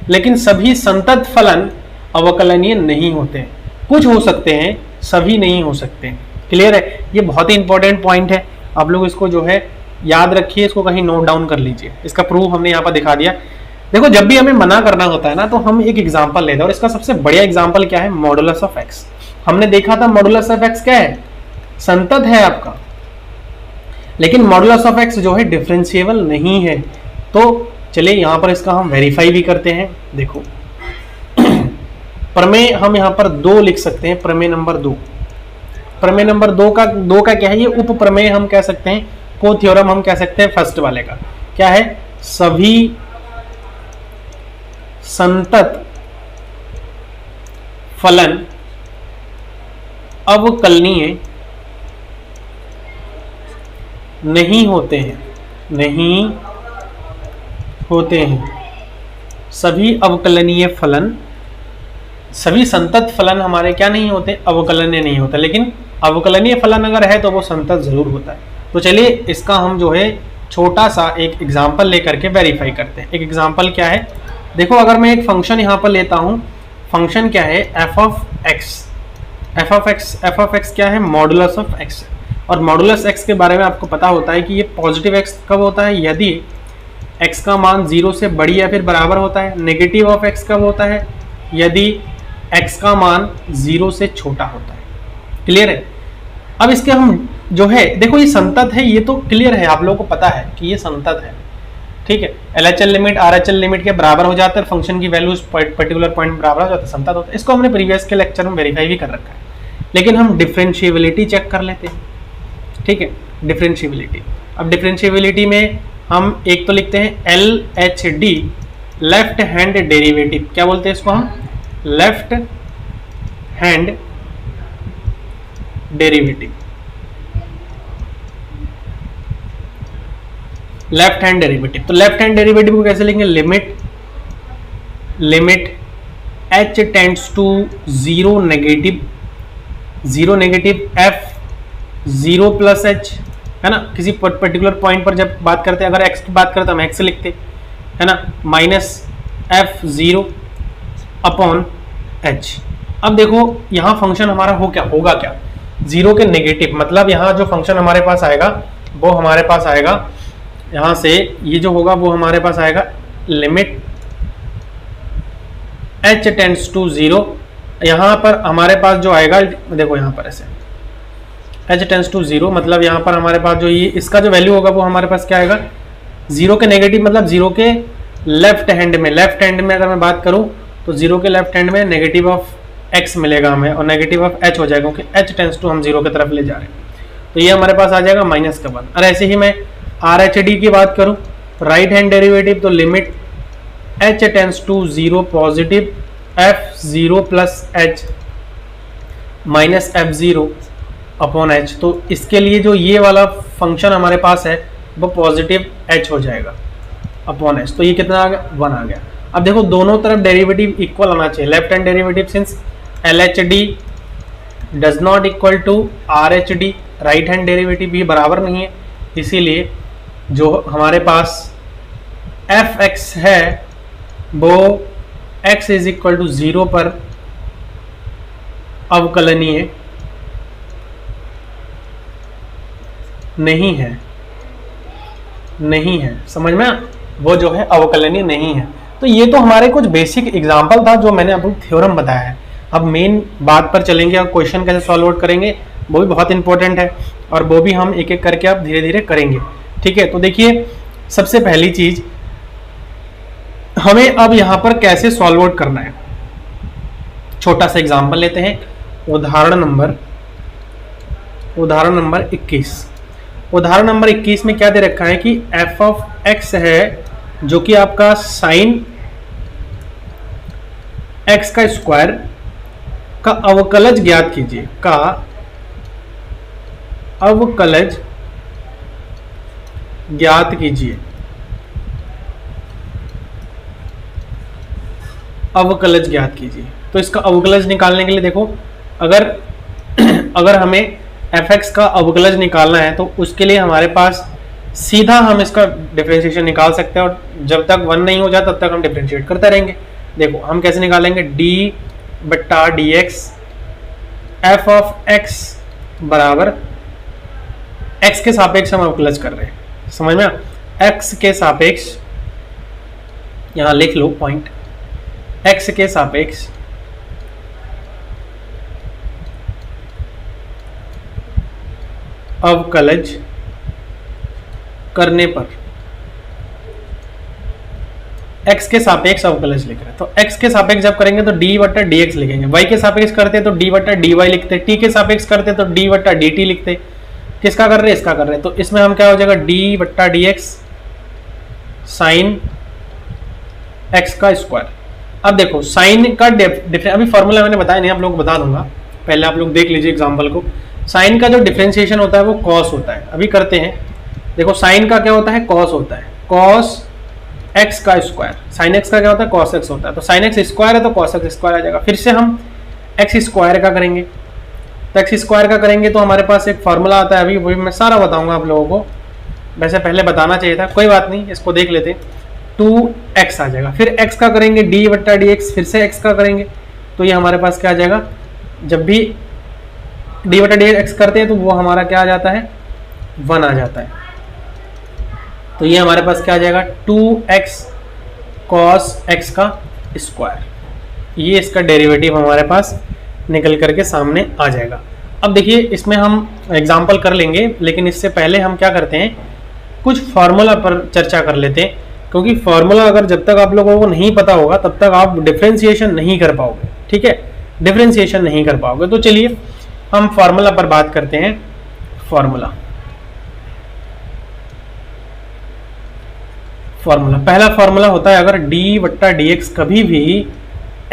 लेकिन सभी संतत फलन अवकलनीय नहीं होते। कुछ हो सकते हैं, सभी नहीं हो सकते। क्लियर है, ये बहुत ही इंपॉर्टेंट पॉइंट है, आप लोग इसको जो है याद रखिए, इसको कहीं नोट डाउन कर लीजिए। इसका प्रूफ हमने यहाँ पर दिखा दिया। देखो जब भी हमें मना करना होता है ना तो हम एक एग्जांपल लेते हैं, और इसका सबसे बढ़िया एग्जांपल क्या है, मॉडुलस ऑफ एक्स। हमने देखा था मॉडुलस ऑफ एक्स क्या है, संतत है आपका। लेकिन मॉडुलस ऑफ एक्स जो है डिफरेंशिएबल नहीं है। तो चलिए यहाँ पर इसका हम वेरीफाई भी करते हैं। देखो प्रमेय हम यहाँ पर 2 लिख सकते हैं, प्रमेय नंबर 2। प्रमेय नंबर 2 का क्या है, ये उप प्रमेय हम कह सकते हैं, को थ्योरम हम कह सकते हैं फर्स्ट वाले का। क्या है, सभी संतत फलन अवकलनीय नहीं होते हैं, नहीं होते हैं। सभी अवकलनीय फलन, सभी संतत फलन हमारे क्या नहीं होते, अवकलनीय नहीं होते। लेकिन अवकलनीय फलन अगर है तो वो संतत जरूर होता है। तो चलिए इसका हम जो है छोटा सा एक एग्जाम्पल लेकर के वेरीफाई करते हैं। एक एग्जाम्पल क्या है, देखो अगर मैं एक फंक्शन यहाँ पर लेता हूँ, फंक्शन क्या है, f of x. F of x क्या है, मॉडुलस ऑफ एक्स। और मॉडुलस एक्स के बारे में आपको पता होता है कि ये पॉजिटिव एक्स कब होता है, यदि एक्स का मान 0 से बड़ी या फिर बराबर होता है। नेगेटिव ऑफ एक्स कब होता है, यदि एक्स का मान 0 से छोटा होता है। क्लियर है। अब इसके हम जो है, देखो ये संतत है, ये तो क्लियर है, आप लोगों को पता है कि ये संतत है। ठीक है, LHL लिमिट RHL लिमिट के बराबर हो जाता है, फंक्शन की वैल्यू पर्टिकुलर पॉइंट बराबर हो जाता है, संतत होता है। इसको हमने प्रीवियस के लेक्चर में वेरीफाई भी कर रखा है। लेकिन हम डिफरेंशिएबिलिटी चेक कर लेते हैं। ठीक है, डिफरेंशिएबिलिटी। अब डिफरेंशिएबिलिटी में हम एक तो लिखते हैं LHD, लेफ्ट हैंड डेरिवेटिव। क्या बोलते हैं इसको हम, left hand derivative. Left hand derivative, तो लेफ्ट हैंड डेरिवेटिव को कैसे लिखेंगे, limit h tends to 0 negative f 0 plus h, है ना। किसी पर्टिकुलर पॉइंट पर जब बात करते हैं, अगर x की बात करते हैं हम x लिखते, है ना, माइनस f 0 अपॉन h। अब देखो यहाँ फंक्शन हमारा होगा क्या, 0 के नेगेटिव, मतलब यहाँ जो फंक्शन हमारे पास आएगा वो हमारे पास आएगा यहाँ से, ये जो होगा वो हमारे पास आएगा लिमिट h टेंड्स टू 0। यहाँ पर हमारे पास जो आएगा, देखो यहाँ पर ऐसे h टेंड्स टू 0, मतलब यहाँ पर हमारे पास जो ये इसका जो वैल्यू होगा वो हमारे पास क्या आएगा, 0 के नेगेटिव, मतलब 0 के लेफ्ट हैंड में अगर मैं बात करूँ तो 0 के लेफ्ट हैंड में नेगेटिव ऑफ x मिलेगा हमें, और नेगेटिव ऑफ h हो जाएगा, क्योंकि h टेंड्स टू हम 0 की तरफ ले जा रहे हैं। तो ये हमारे पास आ जाएगा माइनस का 1। और ऐसे ही मैं RHD की बात करूँ, राइट हैंड डेरिवेटिव, तो limit h tends to 0 positive f 0 plus h minus f0 upon h। तो इसके लिए जो ये वाला फंक्शन हमारे पास है वो पॉजिटिव h हो जाएगा अपॉन h। तो ये कितना आ गया, 1 आ गया। अब देखो दोनों तरफ डेरिवेटिव इक्वल आना चाहिए। Left hand derivative since LHD does not equal to RHD, right hand derivative भी बराबर नहीं है, इसीलिए जो हमारे पास fx है वो x इज इक्वल टू 0 पर अवकलनीय नहीं है, समझ में, वो जो है अवकलनीय नहीं है। तो ये तो हमारे कुछ बेसिक एग्जांपल था जो मैंने आपको थ्योरम बताया है। अब मेन बात पर चलेंगे और क्वेश्चन कैसे सॉल्व आउट करेंगे, वो भी बहुत इंपॉर्टेंट है, और वो भी हम एक एक करके अब धीरे धीरे करेंगे। ठीक है, तो देखिए सबसे पहली चीज हमें अब यहाँ पर कैसे सॉल्व आउट करना है। छोटा सा एग्जांपल लेते हैं, उदाहरण नंबर 21। उदाहरण नंबर 21 में क्या दे रखा है कि f ऑफ x है जो कि आपका साइन x का स्क्वायर का अवकलज ज्ञात कीजिए, का अवकलज ज्ञात कीजिए। अवकलज ज्ञात कीजिए, तो इसका अवकलज निकालने के लिए देखो, अगर हमें fx का अवकलज निकालना है तो उसके लिए हमारे पास सीधा हम इसका डिफरेंशिएशन निकाल सकते हैं, और जब तक 1 नहीं हो जाता तब तक हम डिफरेंशिएट करते रहेंगे। देखो हम कैसे निकालेंगे, d/dx f ऑफ x बराबर x के सापेक्ष हम अवकलज कर रहे हैं, समझ में, x के सापेक्ष, यहां लिख लो पॉइंट, x के सापेक्ष अवकलज करने पर x के सापेक्ष अवकलज लिख रहे हैं, तो x के सापेक्ष जब करेंगे तो d बट्टा dx लिखेंगे, y के सापेक्ष करते तो d बट्टा dy लिखते, t के सापेक्ष करते तो d बट्टा dt लिखते। किसका कर रहे हैं? इसका कर रहे हैं, तो इसमें हम क्या हो जाएगा d बट्टा dx साइन x का स्क्वायर। अब देखो साइन का अभी फॉर्मूला मैंने बताया नहीं, आप लोग बता दूंगा, पहले आप लोग देख लीजिए एग्जाम्पल को। साइन का जो डिफरेंशिएशन होता है वो कॉस होता है, अभी करते हैं। देखो साइन का क्या होता है? कॉस होता है, कॉस एक्स का स्क्वायर। साइन एक्स का क्या होता है? कॉस एक्स होता है, तो साइन एक्स स्क्वायर है तो कॉस एक्स स्क्वायर आ जाएगा। फिर से हम एक्स स्क्वायर का करेंगे, तो एक्स स्क्वायर का करेंगे तो हमारे पास एक फॉर्मूला आता है, अभी वही मैं सारा बताऊंगा आप लोगों को, वैसे पहले बताना चाहिए था, कोई बात नहीं, इसको देख लेते। 2x आ जाएगा, फिर x का करेंगे d बट्टा डी एक्स, फिर से x का करेंगे तो ये हमारे पास क्या आ जाएगा? जब भी d बट्टा डी एक्स करते हैं तो वो हमारा क्या आ जाता है? 1 आ जाता है। तो ये हमारे पास क्या आ जाएगा? 2x cos x का स्क्वायर, ये इसका डेरिवेटिव हमारे पास निकल करके सामने आ जाएगा। अब देखिए इसमें हम एग्जाम्पल कर लेंगे, लेकिन इससे पहले हम क्या करते हैं, कुछ फार्मूला पर चर्चा कर लेते हैं, क्योंकि फार्मूला अगर जब तक आप लोगों को नहीं पता होगा तब तक आप डिफरेंशिएशन नहीं कर पाओगे, ठीक है, डिफरेंशिएशन नहीं कर पाओगे। तो चलिए हम फार्मूला पर बात करते हैं। फार्मूला पहला फार्मूला होता है, अगर d बट्टा डी एक्स कभी भी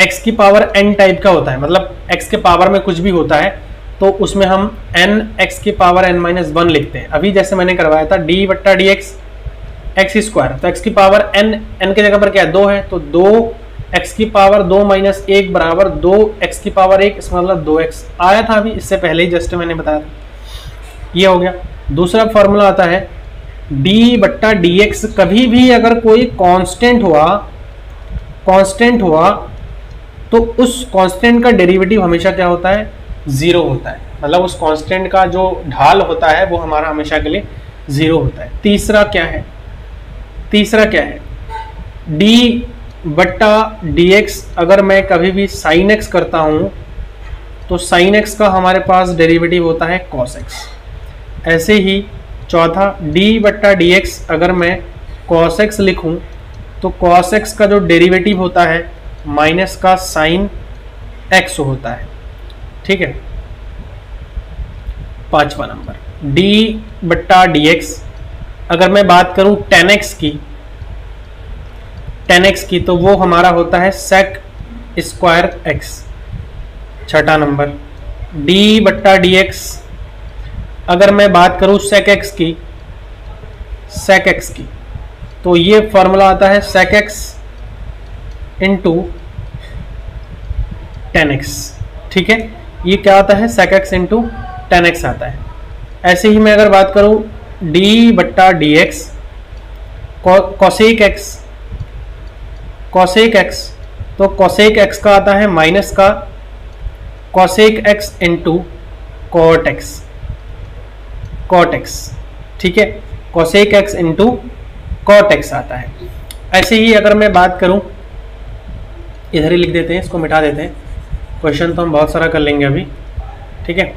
x की पावर n टाइप का होता है, मतलब x के पावर में कुछ भी होता है तो उसमें हम n x की पावर n माइनस 1 लिखते हैं। अभी जैसे मैंने करवाया था d बट्टा डी एक्स एक्स स्क्वायर, तो x की पावर n की जगह पर क्या है? 2 है, तो 2x की पावर 2 माइनस 1 बराबर 2x की पावर 1, इसका मतलब 2x आया था अभी इससे पहले ही जस्ट मैंने बताया था, ये हो गया। दूसरा फॉर्मूला आता है d बट्टा डी एक्स कभी भी अगर कोई कांस्टेंट हुआ तो उस कांस्टेंट का डेरिवेटिव हमेशा क्या होता है? 0 होता है, मतलब उस कांस्टेंट का जो ढाल होता है वो हमारा हमेशा के लिए 0 होता है। तीसरा क्या है? d बट्टा डी एक्स अगर मैं कभी भी साइन एक्स करता हूं तो साइन एक्स का हमारे पास डेरिवेटिव होता है कॉस एक्स। ऐसे ही चौथा d बट्टा डी एक्स अगर मैं कॉस एक्स लिखूं तो कॉस एक्स का जो डेरिवेटिव होता है माइनस का साइन एक्स होता है, ठीक है। पांचवा नंबर d बट्टा डी एक्स अगर मैं बात करूं tan x की तो वो हमारा होता है sec स्क्वायर x। छठा नंबर d बट्टा डी एक्स अगर मैं बात करूं sec x की तो ये फॉर्मूला आता है sec x into tan x, ठीक है, ये क्या आता है? sec x into tan x आता है। ऐसे ही मैं अगर बात करूं d बट्टा डी एक्स cosec x तो cosec x का आता है माइनस का cosec x into cot x, ठीक है, cosec x into cot x आता है। ऐसे ही अगर मैं बात करूं, इधर ही लिख देते हैं, इसको मिटा देते हैं, क्वेश्चन तो हम बहुत सारा कर लेंगे अभी, ठीक है।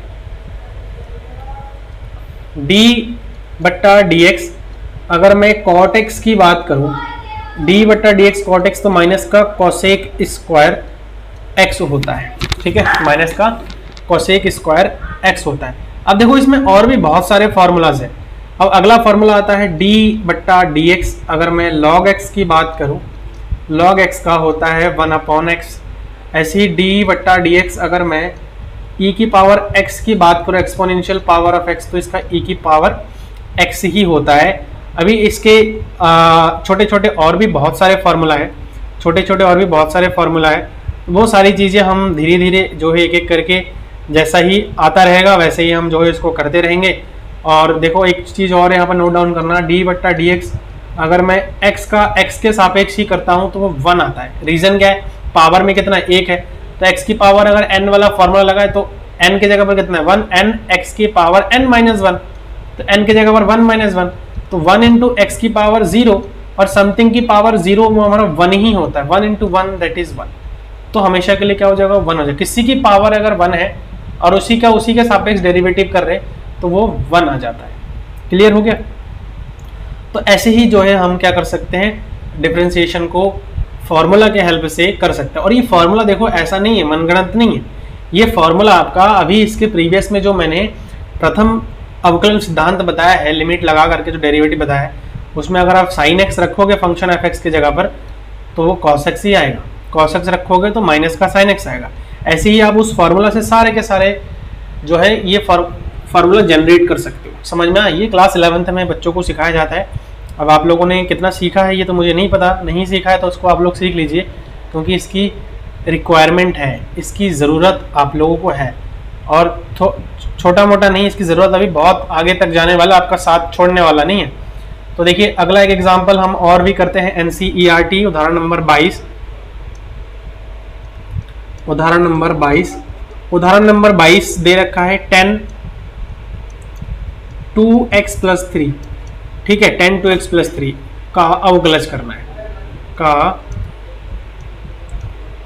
d बट्टा डी एक्स अगर मैं cot x की बात करूं, d बट्टा डी एक्स कॉट एक्स तो माइनस का cosec स्क्वायर x होता है, ठीक है, माइनस का cosec स्क्वायर x होता है। अब देखो इसमें और भी बहुत सारे फार्मूलाज हैं। अब अगला फार्मूला आता है d बट्टा डी एक्स अगर मैं log x की बात करूं, log x का होता है 1/x। ऐसे ही d बट्टा डी एक्स अगर मैं e की पावर x की बात करूं, एक्सपोनेंशियल पावर ऑफ x, तो इसका e की पावर x ही होता है। अभी इसके छोटे छोटे और भी बहुत सारे फार्मूला है, वो सारी चीज़ें हम धीरे धीरे जो है एक एक करके जैसा ही आता रहेगा वैसे ही हम जो है इसको करते रहेंगे। और देखो एक चीज़ और यहाँ पर नोट डाउन करना, d बट्टा डी एक्स अगर मैं x के सापेक्ष ही करता हूँ तो वो 1 आता है। रीज़न क्या है? पावर में कितना 1 है, तो x की पावर अगर n वाला फॉर्मूला लगाए तो n की जगह पर कितना है 1, n x की पावर n माइनस 1, तो n की जगह पर 1 माइनस 1, तो 1 इंटू एक्स की पावर 0 और समथिंग की पावर 0 वो हमारा 1 ही होता है, 1 इंटू 1 दैट इज 1, तो हमेशा के लिए क्या हो जाएगा? 1 हो जाएगा। किसी की पावर अगर 1 है और उसी के सापेक्ष डेरिवेटिव कर रहे तो वो 1 आ जाता है। क्लियर हो गया? तो ऐसे ही जो है हम क्या कर सकते हैं, डिफरेंशिएशन को फॉर्मूला के हेल्प से कर सकते हैं। और ये फॉर्मूला देखो ऐसा नहीं है, मनगढ़ंत नहीं है, ये फॉर्मूला आपका अभी इसके प्रीवियस में जो मैंने प्रथम अवकलन सिद्धांत बताया है, लिमिट लगा करके जो डेरिवेटिव बताया है, उसमें अगर आप साइन एक्स रखोगे फंक्शन एफ एक्स की जगह पर तो वो कॉस एक्स ही आएगा, कॉस एक्स रखोगे तो माइनस का साइन एक्स आएगा। ऐसे ही आप उस फॉर्मूला से सारे के सारे जो है ये फार्मूला जनरेट कर सकते हो। समझ में आया? ये क्लास 11th में बच्चों को सिखाया जाता है। अब आप लोगों ने कितना सीखा है ये तो मुझे नहीं पता, नहीं सीखा है तो उसको आप लोग सीख लीजिए, क्योंकि इसकी रिक्वायरमेंट है, इसकी ज़रूरत आप लोगों को है। और छोटा मोटा नहीं, इसकी ज़रूरत अभी बहुत आगे तक जाने वाला, आपका साथ छोड़ने वाला नहीं है। तो देखिए अगला एक एग्जाम्पल हम और भी करते हैं, NCERT उदाहरण नंबर 22। उदाहरण नंबर 22 दे रखा है 10 2x + 3, ठीक है, 10 2x + 3 का अवकलज करना है, का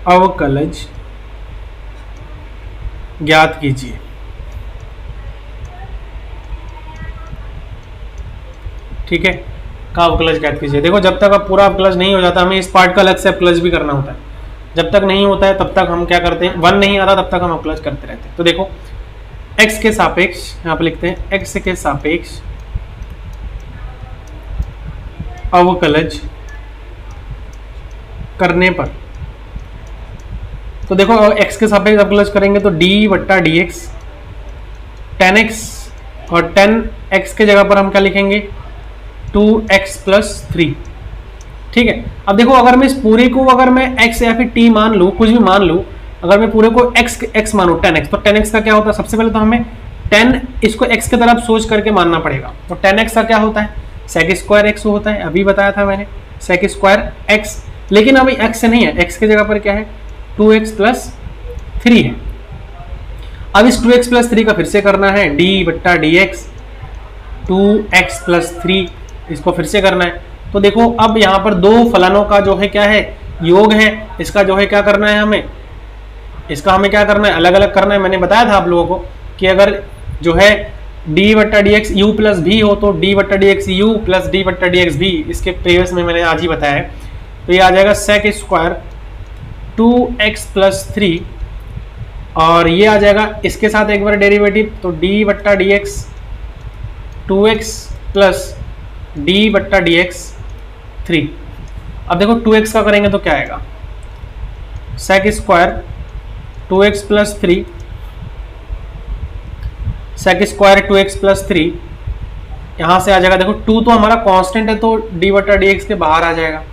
अवकलज ज्ञात कीजिए। ठीक है, का अवकलज ज्ञात कीजिए। देखो जब तक अब पूरा अवकलज नहीं हो जाता, हमें इस पार्ट का अलग से अवकलज भी करना होता है। जब तक नहीं होता है तब तक हम क्या करते हैं, 1 नहीं आता तब तक हम अवकलज करते रहते हैं। तो देखो x के सापेक्ष, यहाँ पे लिखते हैं x के सापेक्ष अवकलज करने पर, तो देखो x के सापेक्ष अवकलज करेंगे तो d/dx 10x, और 10x के जगह पर हम क्या लिखेंगे 2x + 3। ठीक है, अब देखो अगर मैं इस पूरे को, अगर मैं x या फिर t मान लूँ, कुछ भी मान लूँ, अगर मैं पूरे को x मानूँ 10x, तो 10x का क्या होता है, सबसे पहले तो हमें 10 इसको x की तरफ सोच करके मानना पड़ेगा। तो 10x का क्या होता है, sec² x होता है, अभी बताया था मैंने sec² x, लेकिन अभी x नहीं है, x की जगह पर क्या है 2x + 3 है। अब इस 2x + 3 का फिर से करना है, d/dx 2x + 3, इसको फिर से करना है। तो देखो अब यहाँ पर दो फलनों का जो है क्या है, योग है, इसका जो है क्या करना है हमें, इसका हमें क्या करना है, अलग अलग करना है। मैंने बताया था आप लोगों को कि अगर जो है d/dx u + v हो तो d/dx u + d/dx v, इसके प्रीवियस में मैंने आज ही बताया है। तो ये आ जाएगा sec² 2x + 3, और ये आ जाएगा इसके साथ एक बार डेरिवेटिव, तो d/dx 2x + d/dx 3। अब देखो 2x का करेंगे तो क्या आएगा, sec² 2x + 3, sec² 2x + 3, यहाँ से आ जाएगा, देखो 2 तो हमारा कांस्टेंट है तो d/dx के बाहर आ जाएगा।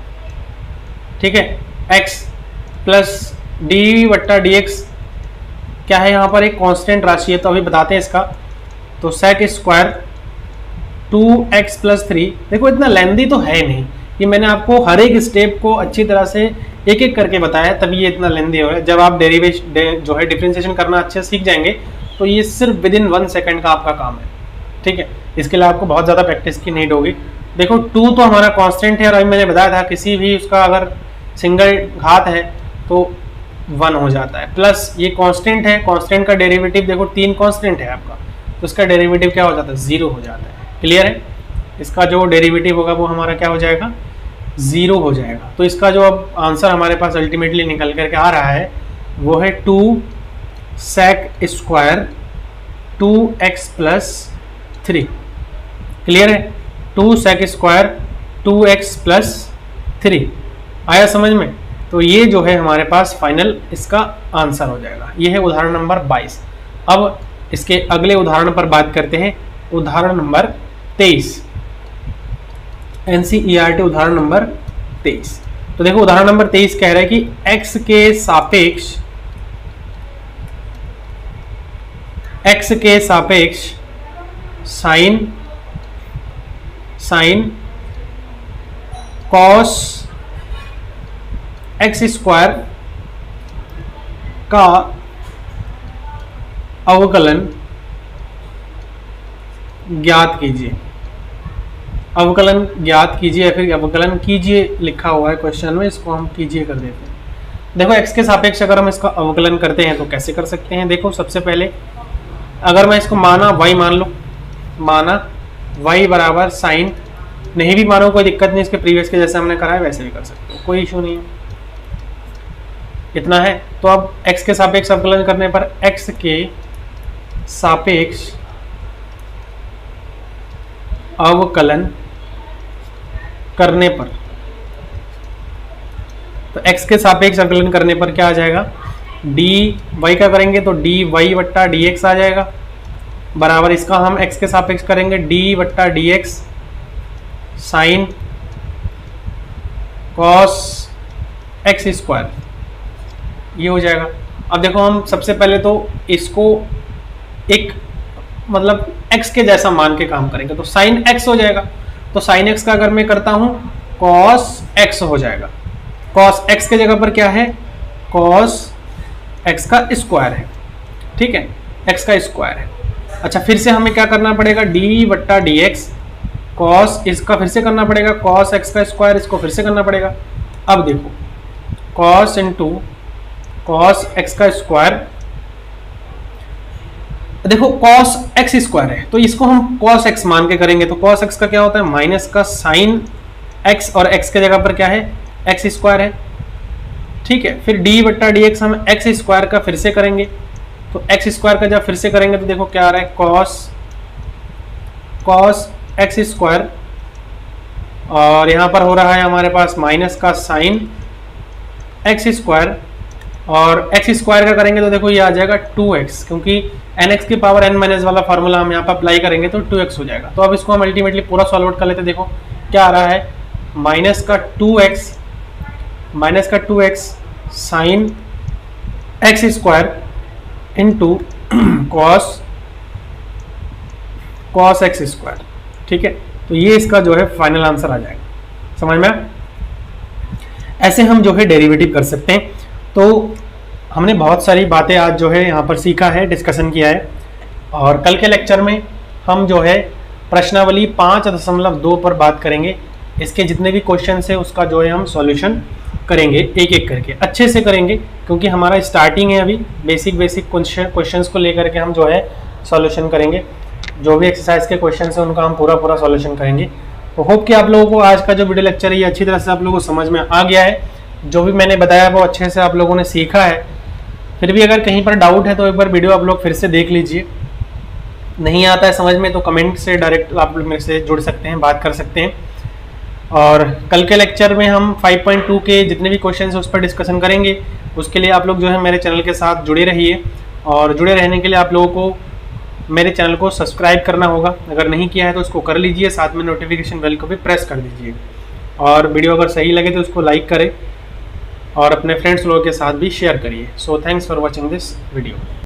ठीक है, x + d/dx क्या है, यहाँ पर एक कांस्टेंट राशि है तो अभी बताते हैं इसका। तो sec² 2x + 3, देखो इतना लेंदी तो है नहीं, ये मैंने आपको हर एक स्टेप को अच्छी तरह से एक एक करके बताया, तभी ये इतना लेंदी हो रहा है। जब आप डेरिवेशन जो है डिफरेंशिएशन करना अच्छे से सीख जाएंगे तो ये सिर्फ विदिन 1 सेकंड का आपका काम है। ठीक है, इसके लिए आपको बहुत ज़्यादा प्रैक्टिस की नीड होगी। देखो 2 तो हमारा कांस्टेंट है, और अभी मैंने बताया था किसी भी उसका अगर सिंगल घात है तो 1 हो जाता है, प्लस ये कांस्टेंट है, कांस्टेंट का डेरिवेटिव देखो 3 कांस्टेंट है आपका, तो इसका डेरिवेटिव क्या हो जाता है, 0 हो जाता है। क्लियर है, इसका जो डेरिवेटिव होगा वो हमारा क्या हो जाएगा, 0 हो जाएगा। तो इसका जो अब आंसर हमारे पास अल्टीमेटली निकल करके आ रहा है वो है 2 sec² 2x + 3। क्लियर है, 2 sec² 2x + 3 आया समझ में। तो ये जो है हमारे पास फाइनल इसका आंसर हो जाएगा। ये है उदाहरण नंबर 22। अब इसके अगले उदाहरण पर बात करते हैं, उदाहरण नंबर 23, NCERT उदाहरण नंबर 23। तो देखो उदाहरण नंबर 23 कह रहा है कि x के सापेक्ष साइन cos x² का अवकलन ज्ञात कीजिए। अवकलन ज्ञात कीजिए या फिर अवकलन कीजिए लिखा हुआ है क्वेश्चन में, इसको हम कीजिए कर देते हैं। देखो x के सापेक्ष अगर हम इसका अवकलन करते हैं तो कैसे कर सकते हैं। देखो सबसे पहले अगर मैं इसको माना y मान लो, माना y बराबर साइन नहीं भी मानो कोई दिक्कत नहीं, इसके प्रीवियस के जैसे हमने करा है वैसे भी कर सकते हो, कोई इशू नहीं है। इतना है। तो अब x के सापेक्ष अवकलन करने पर x के सापेक्ष अवकलन करने पर, तो x के सापेक्ष अवकलन करने पर क्या आ जाएगा, डी वाई का करेंगे तो डी वाई वट्टा डी एक्स आ जाएगा, बराबर इसका हम x के सापेक्ष करेंगे डी वट्टा D X sine cos x square, ये हो जाएगा। अब देखो हम सबसे पहले तो इसको एक मतलब x के जैसा मान के काम करेंगे, तो साइन x हो जाएगा। तो साइन x का अगर मैं करता हूं cos x हो जाएगा। cos x के जगह पर क्या है, cos x का स्क्वायर है, ठीक है, x का स्क्वायर है। अच्छा, फिर से हमें क्या करना पड़ेगा, d वट्टा डी एक्स, कॉस इसका फिर से करना पड़ेगा cos x का स्क्वायर, इसको फिर से करना पड़ेगा। अब देखो cos इंटू cos x का स्क्वायर, देखो cos x स्क्वायर है तो इसको हम cos x मान के करेंगे, तो cos x का क्या होता है, माइनस का साइन x, और x के जगह पर क्या है, x स्क्वायर है, ठीक है। फिर d बट्टा डी एक्स हम x स्क्वायर का फिर से करेंगे, तो x स्क्वायर का जब फिर से करेंगे तो देखो क्या आ रहा है, cos x स्क्वायर, और यहाँ पर हो रहा है हमारे पास माइनस का साइन x स्क्वायर, और x स्क्वायर का करेंगे तो देखो ये आ जाएगा 2x, क्योंकि nx की पावर n माइनस वाला फार्मूला हम यहाँ पर अप्लाई करेंगे तो 2x हो जाएगा। तो अब इसको हम अल्टीमेटली पूरा सॉल्व आउट कर लेते हैं। देखो क्या आ रहा है, माइनस का 2x sine x square into cos x square, ठीक है। तो ये इसका जो है फाइनल आंसर आ जाएगा, समझ में। ऐसे हम जो है डेरिवेटिव कर सकते हैं। तो हमने बहुत सारी बातें आज जो है यहाँ पर सीखा है, डिस्कशन किया है, और कल के लेक्चर में हम जो है प्रश्नावली 5.2 पर बात करेंगे। इसके जितने भी क्वेश्चन है उसका जो है हम सॉल्यूशन करेंगे, एक एक करके अच्छे से करेंगे, क्योंकि हमारा स्टार्टिंग है अभी। बेसिक क्वेश्चंस को लेकर के हम जो है सॉल्यूशन करेंगे। जो भी एक्सरसाइज के क्वेश्चन है उनका हम पूरा सॉल्यूशन करेंगे। तो होप कि आप लोगों को आज का जो वीडियो लेक्चर है ये अच्छी तरह से आप लोगों को समझ में आ गया है। जो भी मैंने बताया वो अच्छे से आप लोगों ने सीखा है। फिर भी अगर कहीं पर डाउट है तो एक बार वीडियो आप लोग फिर से देख लीजिए। नहीं आता है समझ में तो कमेंट से डायरेक्ट आप लोग मेरे से जुड़ सकते हैं, बात कर सकते हैं। और कल के लेक्चर में हम 5.2 के जितने भी क्वेश्चन है उस पर डिस्कशन करेंगे। उसके लिए आप लोग जो है मेरे चैनल के साथ जुड़े रहिए, और जुड़े रहने के लिए आप लोगों को मेरे चैनल को सब्सक्राइब करना होगा। अगर नहीं किया है तो उसको कर लीजिए, साथ में नोटिफिकेशन बेल को भी प्रेस कर दीजिए। और वीडियो अगर सही लगे तो उसको लाइक करें और अपने फ्रेंड्स लोगों के साथ भी शेयर करिए। So thanks for watching this video.